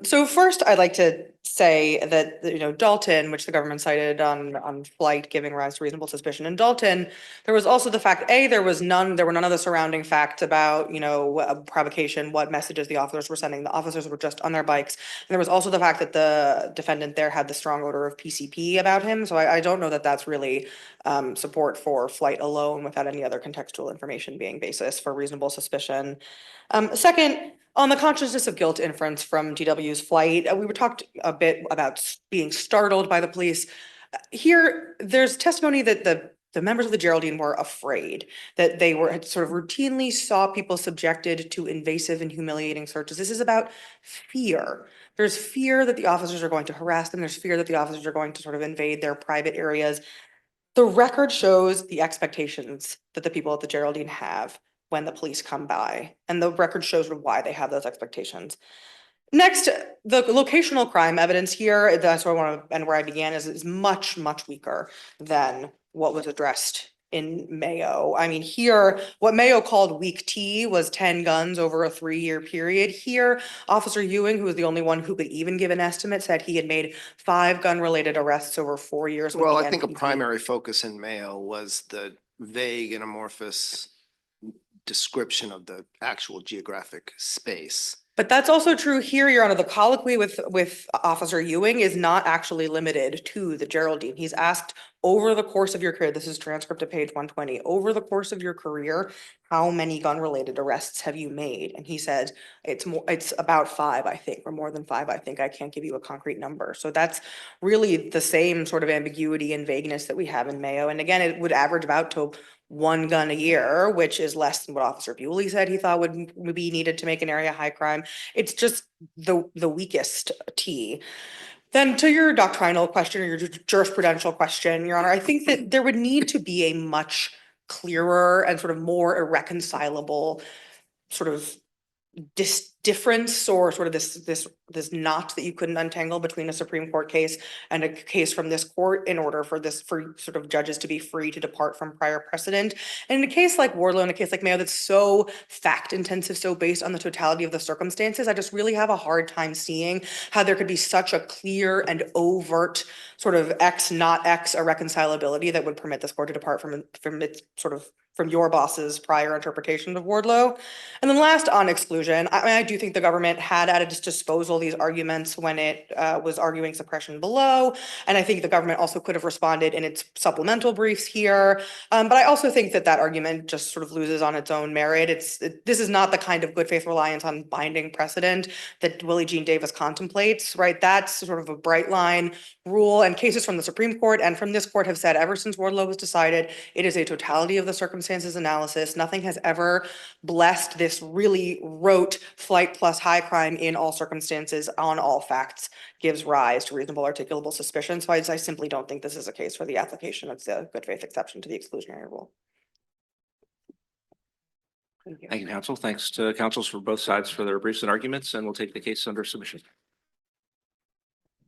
So first, I'd like to say that, Dalton, which the government cited on flight giving rise to reasonable suspicion. In Dalton, there was also the fact, there were none of the surrounding facts about, provocation, what messages the officers were sending. The officers were just on their bikes. And there was also the fact that the defendant there had the strong odor of PCP about him. So I don't know that that's really support for flight alone without any other contextual information being basis for reasonable suspicion. Second, on the consciousness of guilt inference from DW's flight, we were talked a bit about being startled by the police. Here, there's testimony that the members of the Geraldine were afraid, that they had sort of routinely saw people subjected to invasive and humiliating searches. This is about fear. There's fear that the officers are going to harass them. There's fear that the officers are going to sort of invade their private areas. The record shows the expectations that the people at the Geraldine have when the police come by, and the record shows why they have those expectations. Next, the locational crime evidence here, that's where I want to, and where I began, is much, much weaker than what was addressed in Mayo. I mean, here, what Mayo called weak T was 10 guns over a 3-year period. Here, Officer Ewing, who was the only one who could even give an estimate, said he had made 5 gun-related arrests over 4 years. Well, I think a primary focus in Mayo was the vague and amorphous description of the actual geographic space. But that's also true here, Your Honor. The colloquy with Officer Ewing is not actually limited to the Geraldine. He's asked, over the course of your career, this is transcript to page 120, over the course of your career, how many gun-related arrests have you made? And he said, it's about 5, I think, or more than 5, I think. I can't give you a concrete number. So that's really the same sort of ambiguity and vagueness that we have in Mayo. And again, it would average about to 1 gun a year, which is less than what Officer Bewley said he thought would be needed to make an area high crime. It's just the weakest T. Then to your doctrinal question or your jurisprudential question, Your Honor, I think that there would need to be a much clearer and sort of more irreconcilable sort of difference or sort of this knot that you couldn't untangle between a Supreme Court case and a case from this court in order for sort of judges to be free to depart from prior precedent. And in a case like Wardlow, in a case like Mayo, that's so fact intensive, so based on the totality of the circumstances, I just really have a hard time seeing how there could be such a clear and overt sort of X, not X irreconcilability that would permit this court to depart from its sort of from your boss's prior interpretation of Wardlow. And then last on exclusion, I do think the government had at its disposal these arguments when it was arguing suppression below. And I think the government also could have responded in its supplemental briefs here. But I also think that that argument just sort of loses on its own merit. This is not the kind of good faith reliance on binding precedent that Willie Jean Davis contemplates, right? That's sort of a bright line rule, and cases from the Supreme Court and from this court have said ever since Wardlow was decided, it is a totality of the circumstances analysis. Nothing has ever blessed this really rote flight plus high crime in all circumstances on all facts gives rise to reasonable articulable suspicion. So I simply don't think this is a case for the application of the good faith exception to the exclusionary rule. Thank you. Thank you, counsel. Thanks to counsels for both sides for their briefs and arguments, and we'll take the case under submission.